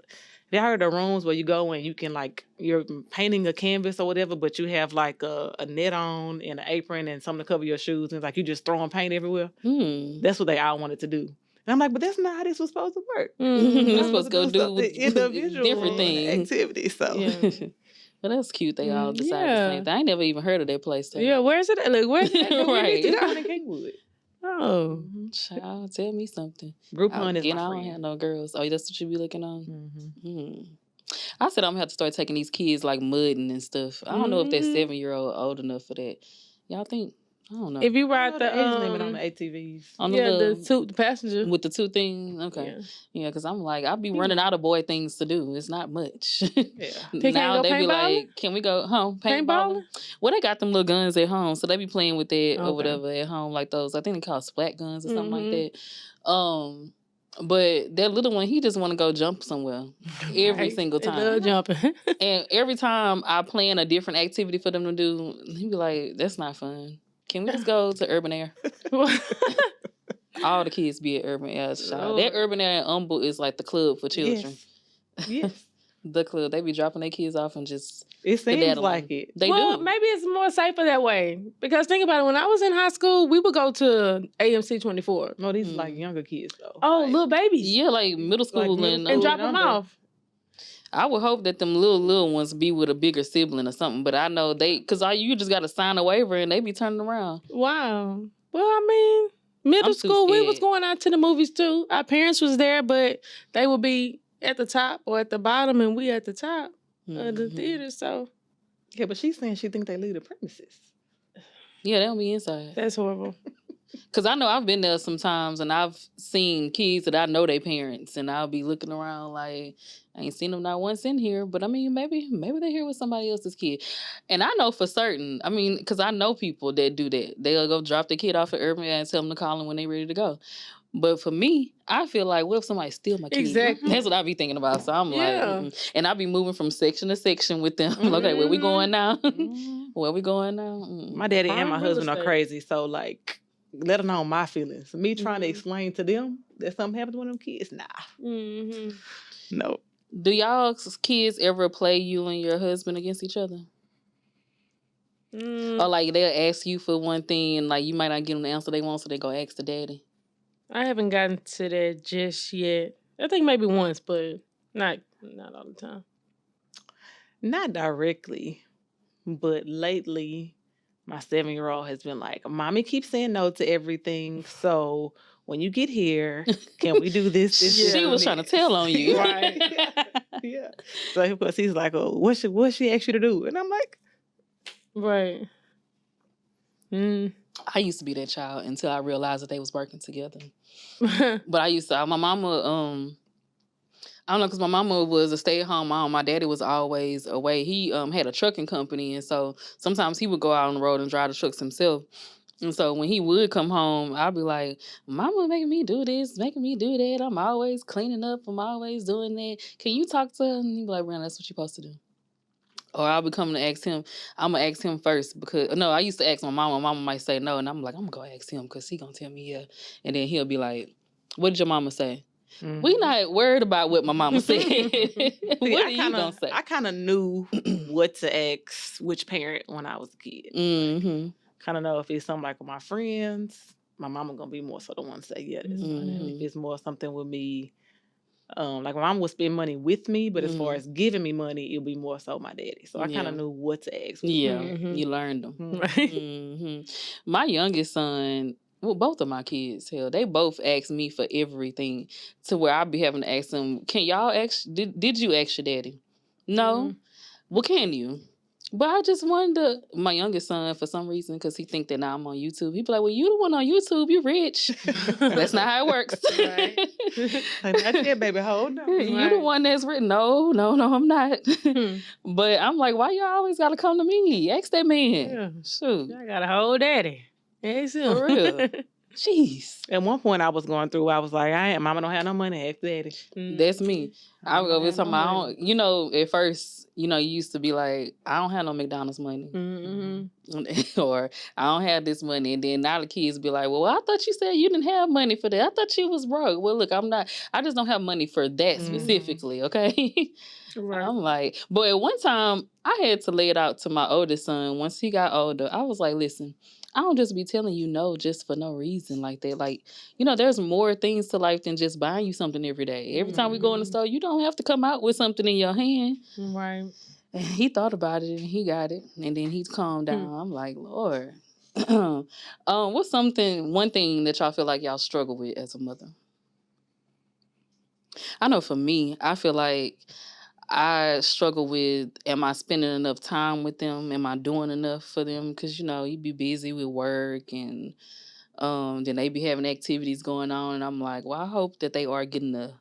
they heard the rooms where you go and you can like, you're painting a canvas or whatever, but you have like a net on and an apron and something to cover your shoes, and it's like you just throwing paint everywhere. That's what they all wanted to do. And I'm like, but that's not how this was supposed to work. You're supposed to go do individual different things, activities. So. Yeah. Well, that's cute. They all decided the same thing. I ain't never even heard of that place. Yeah, where's it? Like, where's it? Right. It's down in Kingwood. Oh, child, tell me something. Groupon is my friend. I don't have no girls. Oh, that's what you be looking on. I said I'm gonna have to start taking these kids like mudding and stuff. I don't know if that 7-year-old old enough for that. Y'all think? I don't know. If you ride the age limit on the ATVs, on the passenger with the 2 things, okay, yeah, because I'm like I'll be running out of boy things to do. It's not much. Now they be like, can we go home paintballing? Well, they got them little guns at home, so they be playing with that or whatever at home, like those. I think they call splat guns or something like that. But that little one, he just want to go jump somewhere every single time. They love jumping. And every time I plan a different activity for them to do, he be like, "That's not fun. Can we just go to Urban Air?" All the kids be at Urban Air. That Urban Air in Humble is like the club for children. Yes. The club. They be dropping their kids off and just... It seems like it. They do. Maybe it's more safer that way. Because think about it. When I was in high school, we would go to AMC 24. No, these are like younger kids, though. Oh, little babies. Yeah, like middle school and drop them off. I would hope that them little ones be with a bigger sibling or something, but I know because you just got to sign a waiver and they be turning around. Wow. Well, I mean, middle school, we was going out to the movies too. Our parents was there, but they would be at the top or at the bottom, and we at the top of the theater. So, yeah, but she's saying she think they leave the premises. Yeah, they'll be inside. That's horrible. Because I know I've been there sometimes and I've seen kids that I know their parents, and I'll be looking around like, I ain't seen them not once in here, but I mean, maybe they're here with somebody else's kid. And I know for certain, I mean, because I know people that do that. They'll go drop their kid off at Urban and tell them to call them when they're ready to go. But for me, I feel like, what if somebody steal my kid? Exactly. That's what I be thinking about. So I'm like, and I be moving from section to section with them. Okay, where we going now? Where we going now? My daddy and my husband are crazy, so like, let them know my feelings. Me trying to explain to them that something happened to one of them kids, nah. No. Do y'all's kids ever play you and your husband against each other? Or like they'll ask you for one thing and like you might not get them the answer they want, so they go ask the daddy? I haven't gotten to that just yet. I think maybe once, but not all the time. Not directly, but lately, my 7-year-old has been like, Mommy keeps saying no to everything. So when you get here, can we do this? She was trying to tell on you. Right. Yeah. So of course he's like, oh, what she asked you to do? And I'm like, right. I used to be that child until I realized that they was working together. But I used to, my mama, I don't know, because my mama was a stay-at-home mom. My daddy was always away. He had a trucking company, and so sometimes he would go out on the road and drive the trucks himself. And so when he would come home, I'd be like, Mama making me do this, making me do that. I'm always cleaning up. I'm always doing that. Can you talk to her? And he'd be like, Brandon, that's what you're supposed to do. Or I'll be coming to ask him. I'm going to ask him first because, no, I used to ask my mama. My mama might say no. And I'm like, I'm going to go ask him because he going to tell me yeah. And then he'll be like, what did your mama say? Mm-hmm. We not worried about what my mama said. What are you going to say? I kind of knew what to ask which parent when I was a kid. Mm-hmm. Kind of know if it's something like with my friends, my mama going to be more so the one to say, yeah, that's fine. If it's more something with me, like my mom would spend money with me, but as far as giving me money, it'll be more so my daddy. So I kind of knew what to ask. Yeah, you learned them. My youngest son, well, both of my kids, hell, they both ask me for everything to where I'll be having to ask them, can y'all ask, did you ask your daddy? No? Well, can you? But I just wonder, my youngest son, for some reason, because he think that now I'm on YouTube, he be like, well, you the one on YouTube, you rich. That's not how it works. Like, not yet, baby, hold on. You the one that's written. No, I'm not. But I'm like, why y'all always got to come to me? Ask that man. Yeah. Shoot. I got a whole daddy. Ask him. For real. Jeez. At one point I was going through, I was like, Mama don't have no money, ask daddy. That's me. I would go with somebody, you know, at first, you know, you used to be like, I don't have no McDonald's money. Or I don't have this money. And then now the kids be like, well, I thought you said you didn't have money for that. I thought you was broke. Well, look, I just don't have money for that specifically, okay? Right. I'm like, but at one time, I had to lay it out to my oldest son. Once he got older, I was like, listen, I don't just be telling you no just for no reason like that. Like, you know, there's more things to life than just buying you something every day. Every time we go in the store, you don't have to come out with something in your hand. Right. And he thought about it and he got it. And then he calmed down. I'm like, Lord. What's one thing that y'all feel like y'all struggle with as a mother? I know for me, I feel like I struggle with, am I spending enough time with them? Am I doing enough for them? Because, you know, you be busy with work and then they be having activities going on. And I'm like, well, I hope that they are getting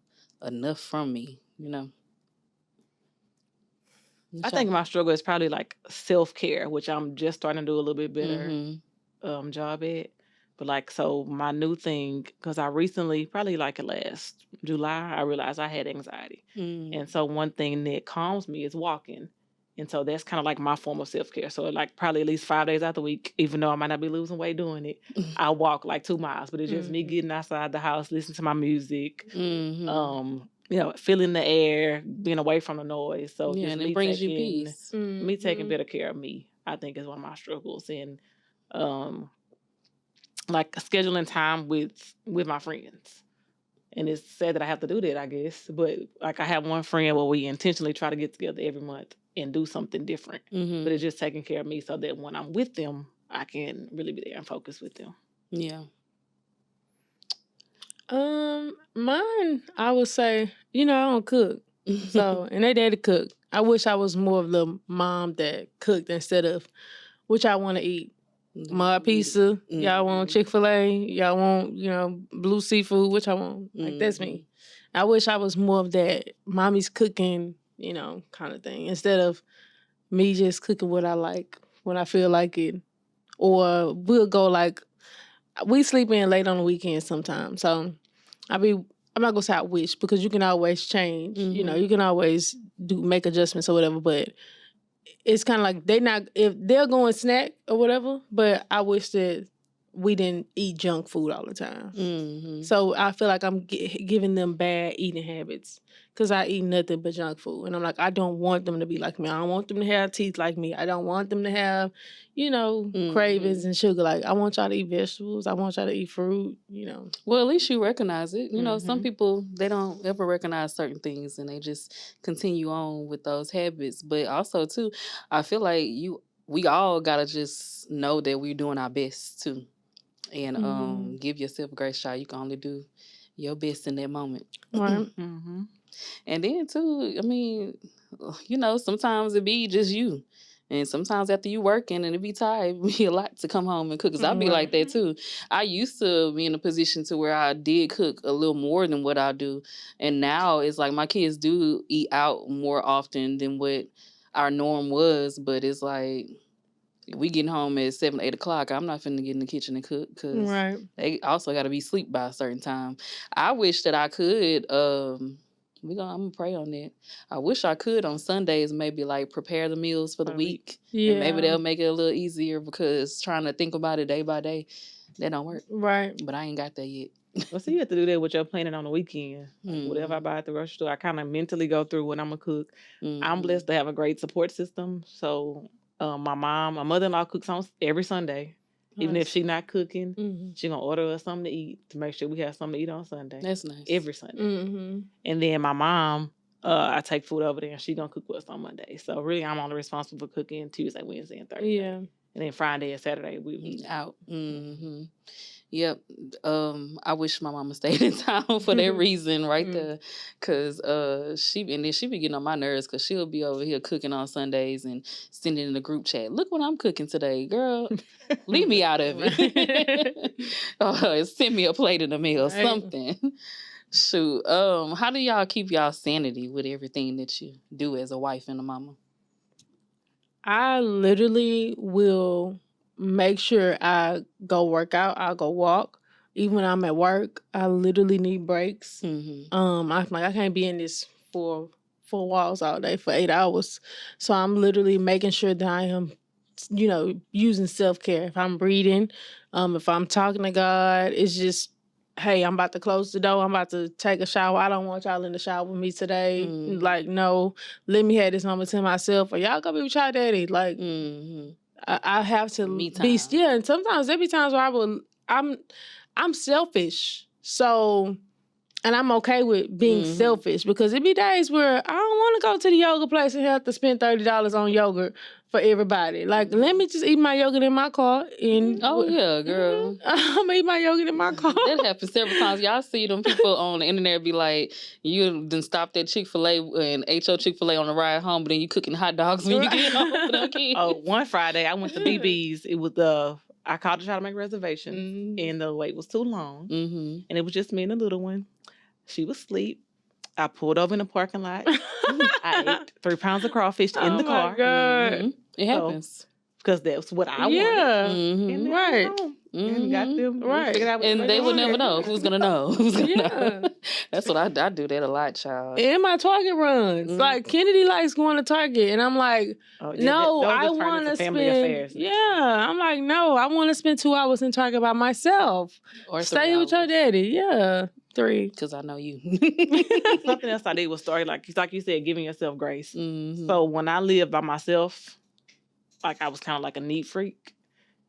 enough from me, you know? I think my struggle is probably like self-care, which I'm just starting to do a little bit better job at. But like, so my new thing, because I recently, probably like last July, I realized I had anxiety. And so one thing that calms me is walking. And so that's kind of like my form of self-care. So like probably at least 5 days out the week, even though I might not be losing weight doing it, I walk like 2 miles. But it's just me getting outside the house, listening to my music, you know, feeling the air, being away from the noise. So just and it brings you peace. Me taking better care of me, I think is one of my struggles. And like scheduling time with my friends. And it's sad that I have to do that, I guess. But like I have one friend where we intentionally try to get together every month and do something different. But it's just taking care of me so that when I'm with them, I can really be there and focus with them. Yeah. Mine, I would say, you know, I don't cook. So, and they daddy cook. I wish I was more of the mom that cooked instead of which I want to eat. Mud pizza, y'all want Chick-fil-A, y'all want, you know, blue seafood, which I want. Like, that's me. I wish I was more of that mommy's cooking, you know, kind of thing. Instead of me just cooking what I like, when I feel like it. Or we'll go like, we sleep in late on the weekend sometimes. So I'm not going to say I wish, because you can always change. You know, you can always make adjustments or whatever, but it's kind of like if they're going snack or whatever, but I wish that we didn't eat junk food all the time. Mm-hmm. So I feel like I'm giving them bad eating habits because I eat nothing but junk food. And I'm like, I don't want them to be like me. I don't want them to have teeth like me. I don't want them to have, cravings and sugar. Like, I want y'all to eat vegetables. I want y'all to eat fruit, Well, at least you recognize it. Some people, they don't ever recognize certain things and they just continue on with those habits. But also, too, I feel like we all got to just know that we're doing our best, too. And give yourself a great shot. You can only do your best in that moment. Right. And then, too, I mean, sometimes it be just you. And sometimes after you working and it be tired, it be a lot to come home and cook. Because I be like that, too. I used to be in a position to where I did cook a little more than what I do. And now it's like my kids do eat out more often than what our norm was. But it's like, we getting home at 7, 8 o'clock. I'm not finna get in the kitchen and cook because they also got to be asleep by a certain time. I wish that I could. I'm gonna pray on that. I wish I could on Sundays maybe like prepare the meals for the week. Yeah. And maybe they'll make it a little easier because trying to think about it day by day, that don't work. Right. But I ain't got that yet. Well, so you have to do that with your planning on the weekend. Like whatever I buy at the grocery store, I kind of mentally go through what I'm gonna cook. I'm blessed to have a great support system. So my mother-in-law cooks on every Sunday. Nice. Even if she's not cooking, she gonna order us something to eat to make sure we have something to eat on Sunday. That's nice. Every Sunday. And then my mom, I take food over there and she gonna cook with us on Monday. So really, I'm only responsible for cooking Tuesday, Wednesday, and Thursday. Yeah. And then Friday and Saturday we out. Yep. I wish my mama stayed in town for that reason right there. Cause she be getting on my nerves because she'll be over here cooking on Sundays and sending in the group chat. Look what I'm cooking today, girl. Leave me out of it. Send me a plate in the mail, something. Shoot. How do y'all keep y'all sanity with everything that you do as a wife and a mama? I literally will make sure I go work out. I'll go walk. Even when I'm at work, I literally need breaks. I'm like, I can't be in this four walls all day for 8 hours. So I'm literally making sure that I am, using self-care. If I'm reading, if I'm talking to God, it's just, hey, I'm about to close the door. I'm about to take a shower. I don't want y'all in the shower with me today. Like, no, let me have this moment to myself. Or y'all go be with y'all daddy. Like, I have to be still. And sometimes there be times where I'm selfish. So, and I'm okay with being selfish because it be days where I don't want to go to the yoga place and have to spend $30 on yogurt for everybody. Like, let me just eat my yogurt in my car. Yeah, girl. I'm going to eat my yogurt in my car. That happens several times. Y'all see them people on the internet be like, you done stopped at Chick-fil-A and ate your Chick-fil-A on the ride home, but then you cooking hot dogs when you get home for them kids. One Friday, I went to BB's. It was I called to try to make reservations, and the wait was too long. And it was just me and the little one. She was asleep. I pulled over in the parking lot. I ate 3 pounds of crawfish in the car. Oh, my God. It happens. Because that's what I wanted. Right. And got them. Right. And they would never know. Who's going to know? Who's going to know? That's what I do that a lot, child. And my Target runs. Like, Kennedy likes going to Target. And I'm like, no, I want to spend. Affairs. Yeah. I'm like, no, I want to spend 2 hours in Target by myself. Or stay with your daddy. Yeah. 3. Because I know you. Something else I did was start, like you said, giving yourself grace. So when I lived by myself, like I was kind of like a neat freak.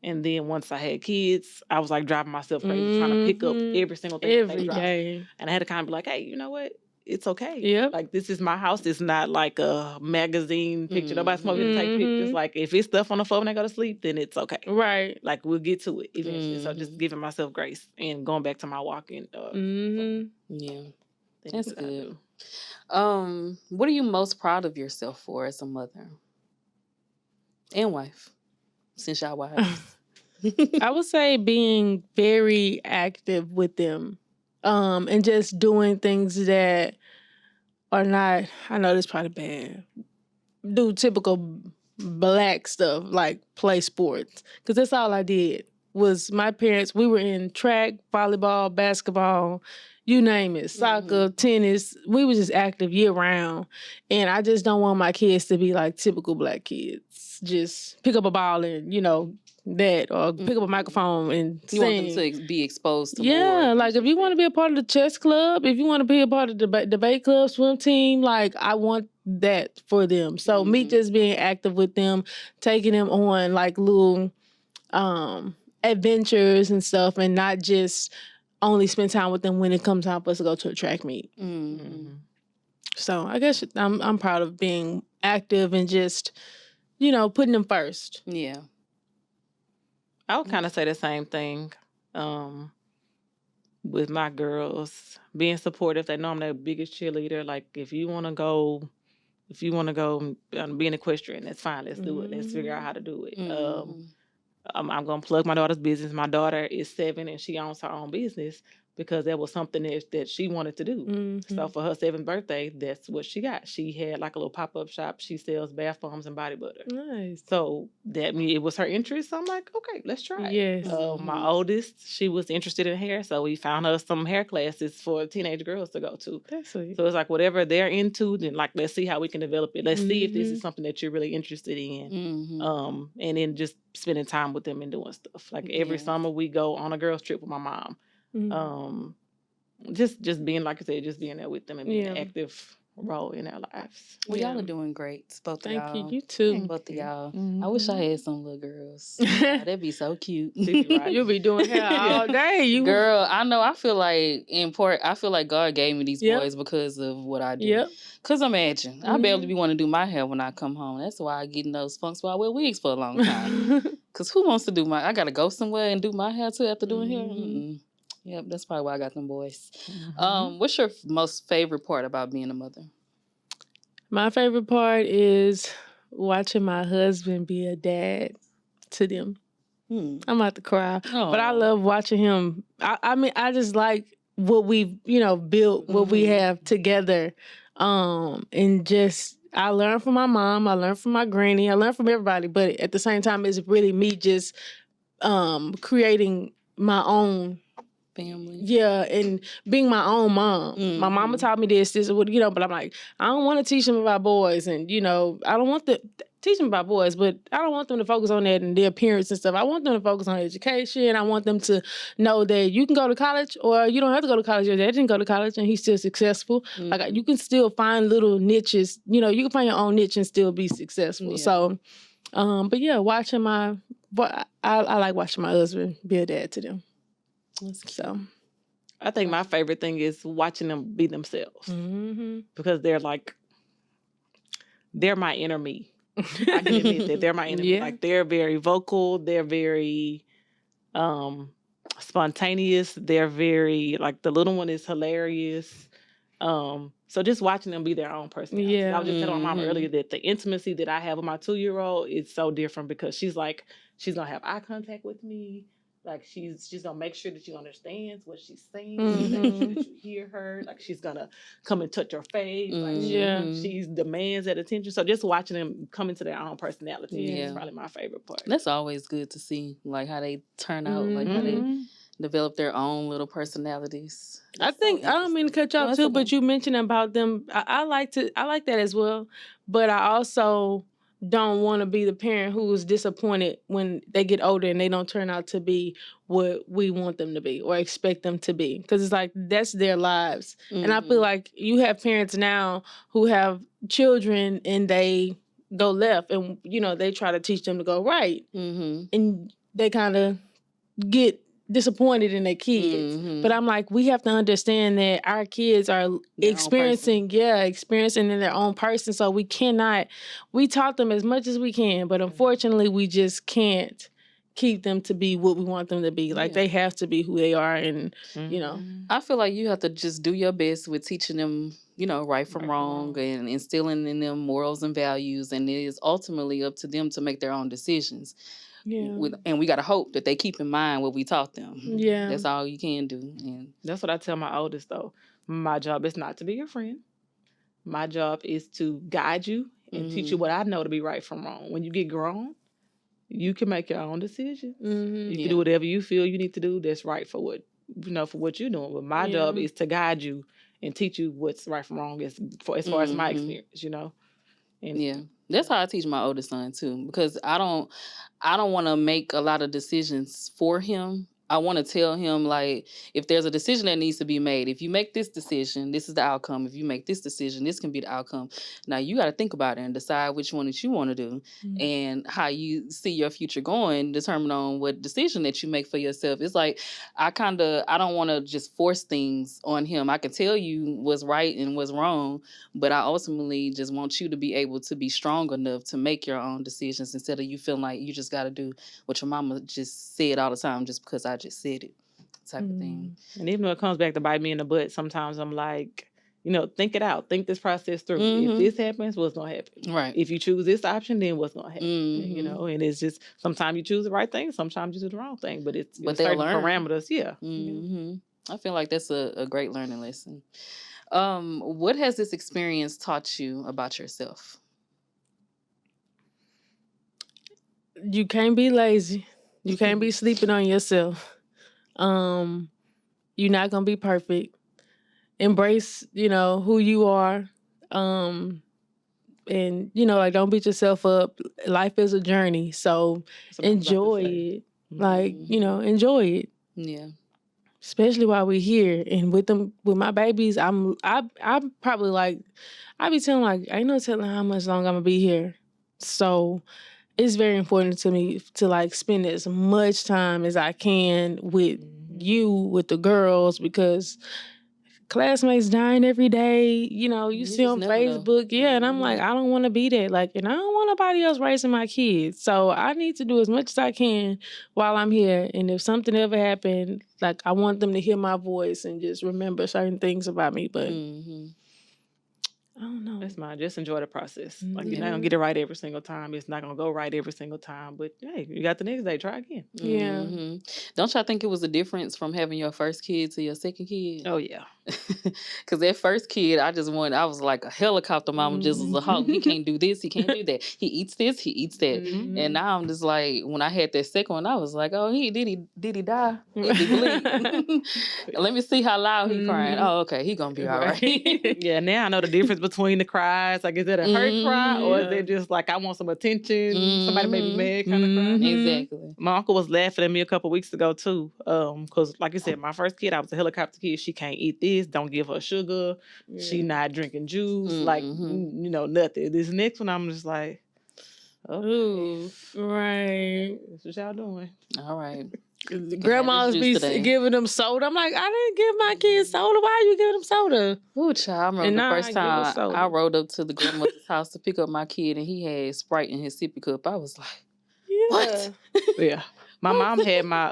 And then once I had kids, I was like driving myself crazy, trying to pick up every single thing every day. And I had to kind of be like, hey, you know what? It's okay. Yeah. Like, this is my house. It's not like a magazine picture. Nobody's supposed to take pictures. Like, if it's stuff on the floor when I go to sleep, then it's okay. Right. Like, we'll get to it eventually. So just giving myself grace and going back to my walking. Yeah. That's good. What are you most proud of yourself for as a mother and wife? Since y'all wives. I would say being very active with them. And just doing things that are not, I know this is probably bad, do typical Black stuff, like play sports. Because that's all I did. was my parents. We were in track, volleyball, basketball, you name it, soccer, tennis. We were just active year round. And I just don't want my kids to be like typical Black kids. Just pick up a ball and, that, or pick up a microphone and sing. You want them to be exposed to more. Yeah, like if you want to be a part of the chess club, if you want to be a part of the debate club, swim team, like I want that for them. So me just being active with them, taking them on like little adventures and stuff, and not just only spend time with them when it comes time for us to go to a track meet. So I guess I'm proud of being active and just, putting them first. Yeah. I would kind of say the same thing with my girls. Being supportive. They know I'm their biggest cheerleader. Like, if you want to go be an equestrian, that's fine. Let's do it. Let's figure out how to do it. I'm going to plug my daughter's business. My daughter is 7 and she owns her own business because that was something that she wanted to do. So for her 7th birthday, that's what she got. She had like a little pop-up shop. She sells bath bombs and body butter. Nice. So that it was her interest. So I'm like, okay, let's try it. Yes. My oldest, she was interested in hair. So we found her some hair classes for teenage girls to go to. That's sweet. So it's like whatever they're into, then like, let's see how we can develop it. Let's see if this is something that you're really interested in. And then just spending time with them and doing stuff. Like every summer we go on a girls trip with my mom. Just being, like I said, just being there with them and being an active role in their lives. Well, y'all are doing great, both of y'all. Thank you. You too. Both of y'all. I wish I had some little girls. That'd be so cute. You'll be doing hair all day. Girl, I know. I feel like God gave me these boys because of what I do. Yep. Because imagine, I barely want to do my hair when I come home. That's why I get in those funks while I wear wigs for a long time. Because who wants to do I got to go somewhere and do my hair too after doing hair? Yep, that's probably why I got them boys. What's your most favorite part about being a mother? My favorite part is watching my husband be a dad to them. I'm about to cry. But I love watching him. I mean, I just like what we've, built, what we have together. And just, I learned from my mom, I learned from my granny, I learned from everybody. But at the same time, it's really me just creating my own family. Yeah, and being my own mom. My mama taught me this, but I'm like, I don't want to teach them about boys, and I don't want to teach them about boys, but I don't want them to focus on that and their appearance and stuff. I want them to focus on education. I want them to know that you can go to college, or you don't have to go to college. Your dad didn't go to college, and he's still successful. Like, you can still find little niches. You can find your own niche and still be successful. Yeah. So, but yeah, I like watching my husband be a dad to them. So, I think my favorite thing is watching them be themselves because they're my inner me. I can admit that they're my inner me. Like, they're very vocal. They're very spontaneous. They're very, like, the little one is hilarious. So just watching them be their own personality. Yeah. I was just telling my mom earlier that the intimacy that I have with my 2-year-old is so different because she's going to have eye contact with me. Like, she's gonna make sure that she understands what she's saying. Make sure that you hear her. Like, she's gonna come and touch your face. Like, she demands that attention. So just watching them come into their own personality is probably my favorite part. That's always good to see, like, how they turn out, like how they develop their own little personalities. I don't mean to cut you off too, but you mentioned about them. I like that as well. But I also don't want to be the parent who's disappointed when they get older and they don't turn out to be what we want them to be or expect them to be. Because it's like, that's their lives. And I feel like you have parents now who have children and they go left and, they try to teach them to go right. And they kind of get disappointed in their kids. But I'm like, we have to understand that our kids are experiencing in their own person. So we taught them as much as we can, but unfortunately we just can't keep them to be what we want them to be. Like, they have to be who they are. And, I feel like you have to just do your best with teaching them, right from wrong and instilling in them morals and values. And it is ultimately up to them to make their own decisions. Yeah. And we got to hope that they keep in mind what we taught them. Yeah. That's all you can do. And that's what I tell my oldest, though. My job is not to be your friend. My job is to guide you and teach you what I know to be right from wrong. When you get grown, you can make your own decisions. You can do whatever you feel you need to do that's right for what you're doing. But my job is to guide you and teach you what's right from wrong as far as my experience, And that's how I teach my oldest son too, because I don't want to make a lot of decisions for him. I want to tell him, like, if there's a decision that needs to be made, if you make this decision, this is the outcome. If you make this decision, this can be the outcome. Now you got to think about it and decide which one that you want to do, and how you see your future going, determine on what decision that you make for yourself. It's like, I don't want to just force things on him. I can tell you what's right and what's wrong, but I ultimately just want you to be able to be strong enough to make your own decisions, instead of you feeling like you just got to do what your mama just said all the time just because I just said it, type of thing. And even though it comes back to bite me in the butt, sometimes I'm like, think it out. Think this process through. If this happens, what's going to happen? Right. If you choose this option, then what's going to happen? And it's just, sometimes you choose the right thing, sometimes you do the wrong thing, but it's certain parameters. Yeah. I feel like that's a great learning lesson. What has this experience taught you about yourself? You can't be lazy. You can't be sleeping on yourself. You're not gonna be perfect. Embrace, who you are. And don't beat yourself up. Life is a journey, so enjoy it. Like, enjoy it. Yeah. Especially while we're here, and with my babies, I'm probably like, I be telling, like, ain't no telling how much longer I'm gonna be here. So it's very important to me to, like, spend as much time as I can with you, with the girls, because classmates dying every day. You see on Facebook, and I'm like, I don't want to be that. Like, and I don't want nobody else raising my kids. So I need to do as much as I can while I'm here. And if something ever happened, like, I want them to hear my voice and just remember certain things about me. But I don't know. That's mine. Just enjoy the process. Like, you're not going to get it right every single time. It's not going to go right every single time. But, hey, you got the next day. Try again. Yeah. Don't y'all think it was a difference from having your first kid to your second kid? Oh, yeah. Because that first kid, I was like a helicopter mama, just as a hawk. He can't do this. He can't do that. He eats this. He eats that. And now I'm just like, when I had that second one, I was like, oh, did he die? Did he bleed? Let me see how loud he crying. Oh, okay. He going to be all right. Yeah, now I know the difference between the cries. Like, is it a hurt cry, or is it just like, I want some attention, somebody made me mad kind of cry? Exactly. My uncle was laughing at me a couple weeks ago too, because like you said, my first kid, I was a helicopter kid. She can't eat this. Don't give her sugar. She not drinking juice. Like, nothing. This next one, I'm just like, oh, right. That's what y'all doing. All right. Grandmas be giving them soda. I'm like, I didn't give my kids soda. Why are you giving them soda? Ooh, child, I remember the first time I rode up to the grandmother's house to pick up my kid, and he had Sprite in his sippy cup. I was like, what? Yeah. My mom had my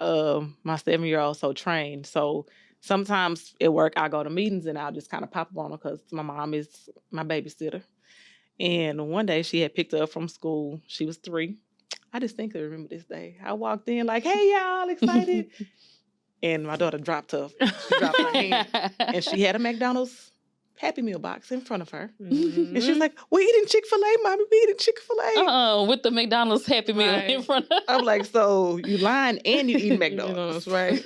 7-year-old so trained. So sometimes at work, I go to meetings and I'll just kind of pop up on her because my mom is my babysitter. And one day she had picked her up from school. She was 3. I distinctly remember this day. I walked in like, hey, y'all, excited. And my daughter dropped her hand. And she had a McDonald's Happy Meal box in front of her. And she was like, we eating Chick-fil-A, Mommy. We eating Chick-fil-A. With the McDonald's Happy Meal in front of her. I'm like, so you lying and you eating McDonald's, right?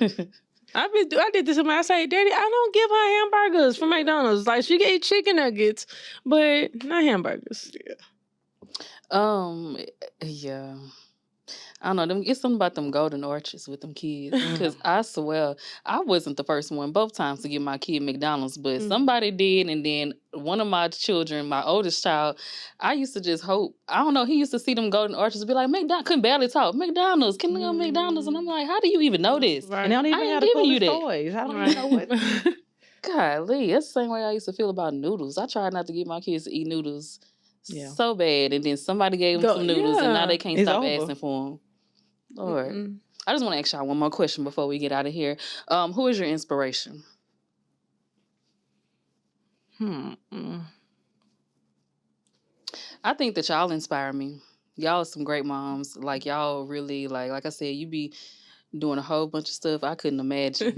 I did this with my. I say, Daddy, I don't give her hamburgers from McDonald's. Like, she can eat chicken nuggets, but not hamburgers. Yeah. I don't know. It's something about them golden arches with them kids. Because I swear, I wasn't the first one both times to give my kid McDonald's, but somebody did. And then one of my children, my oldest child, I used to just hope. I don't know. He used to see them golden arches and be like, McDonald's, couldn't barely talk. McDonald's, can we go to McDonald's? And I'm like, how do you even know this? Right. And they don't even have the coolest toys. I don't even know what. Golly, that's the same way I used to feel about noodles. I tried not to get my kids to eat noodles so bad. And then somebody gave them some noodles and now they can't stop asking for them. Lord. I just want to ask y'all one more question before we get out of here. Who is your inspiration? I think that y'all inspire me. Y'all are some great moms. Like, y'all really, like I said, you be doing a whole bunch of stuff I couldn't imagine.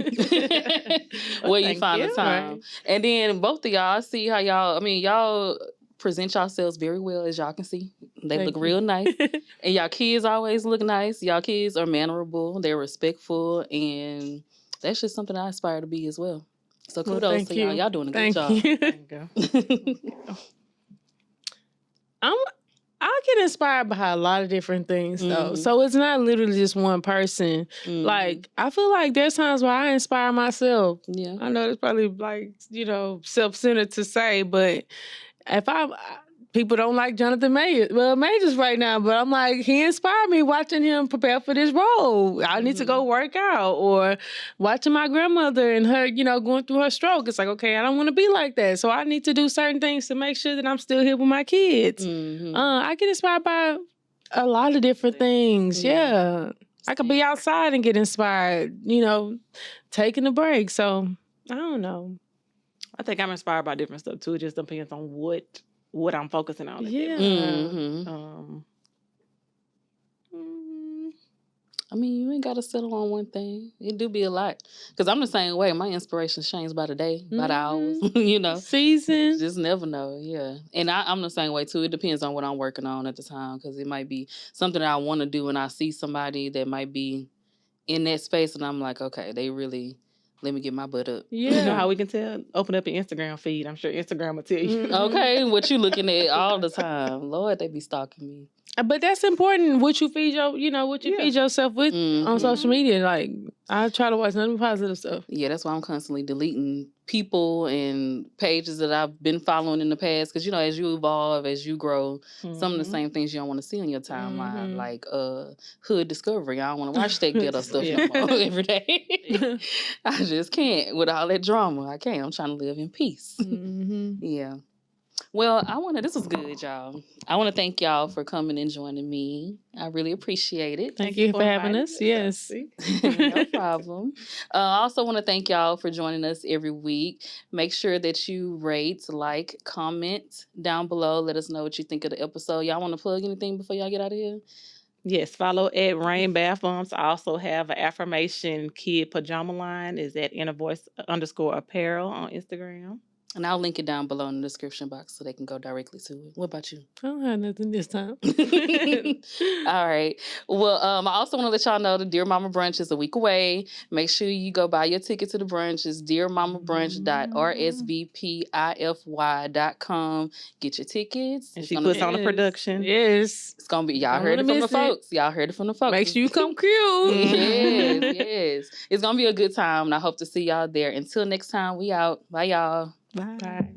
Where you find the time. Right. And then both of y'all, I see how y'all present yourselves very well, as y'all can see. They look real nice. And y'all kids always look nice. Y'all kids are mannerable. They're respectful. And that's just something I aspire to be as well. So kudos to y'all. Y'all doing a good job. Thank you. I get inspired by a lot of different things, though. So it's not literally just one person. Like, I feel like there's times where I inspire myself. Yeah. I know it's probably like, self-centered to say, but if people don't like Jonathan Majors right now, but I'm like, he inspired me watching him prepare for this role. I need to go work out, or watching my grandmother and her, going through her stroke. It's like, okay, I don't want to be like that. So I need to do certain things to make sure that I'm still here with my kids. I get inspired by a lot of different things. Yeah. I could be outside and get inspired, taking a break. So I don't know. I think I'm inspired by different stuff too. It just depends on what I'm focusing on. I mean, you ain't got to settle on one thing. It do be a lot. Because I'm the same way. My inspirations change by the day, by the hours, Season. Just never know, yeah. And I'm the same way, too. It depends on what I'm working on at the time. Because it might be something that I want to do, and I see somebody that might be in that space, and I'm like, okay, they really... Let me get my butt up. Yeah. You know how we can tell? Open up your Instagram feed. I'm sure Instagram will tell you. Okay, what you looking at all the time. Lord, they be stalking me. But that's important, what you feed feed yourself with on social media. Like, I try to watch nothing but positive stuff. Yeah, that's why I'm constantly deleting people and pages that I've been following in the past. Because, as you evolve, as you grow, some of the same things you don't want to see on your timeline, like hood discovery. I don't want to watch that ghetto stuff no more every day. I just can't with all that drama. I can't. I'm trying to live in peace. Yeah. Well, this was good, y'all. I want to thank y'all for coming and joining me. I really appreciate it. Thank you for having us. Yes. No problem. I also want to thank y'all for joining us every week. Make sure that you rate, like, comment down below. Let us know what you think of the episode. Y'all want to plug anything before y'all get out of here? Yes, follow at Rain Bath Bombs. I also have an affirmation kid pajama line. Is at innervoice_apparel on Instagram. And I'll link it down below in the description box so they can go directly to it. What about you? I don't have nothing this time. All right. Well, I also want to let y'all know the Dear Mama Brunch is a week away. Make sure you go buy your ticket to the brunch. It's dearmamabrunch.rsvpify.com. Get your tickets. And she puts on a production. Yes. It's going to be, y'all heard it from the folks. Y'all heard it from the folks. Make sure you come cute. Yes. It's going to be a good time, and I hope to see y'all there. Until next time, we out. Bye, y'all. Bye.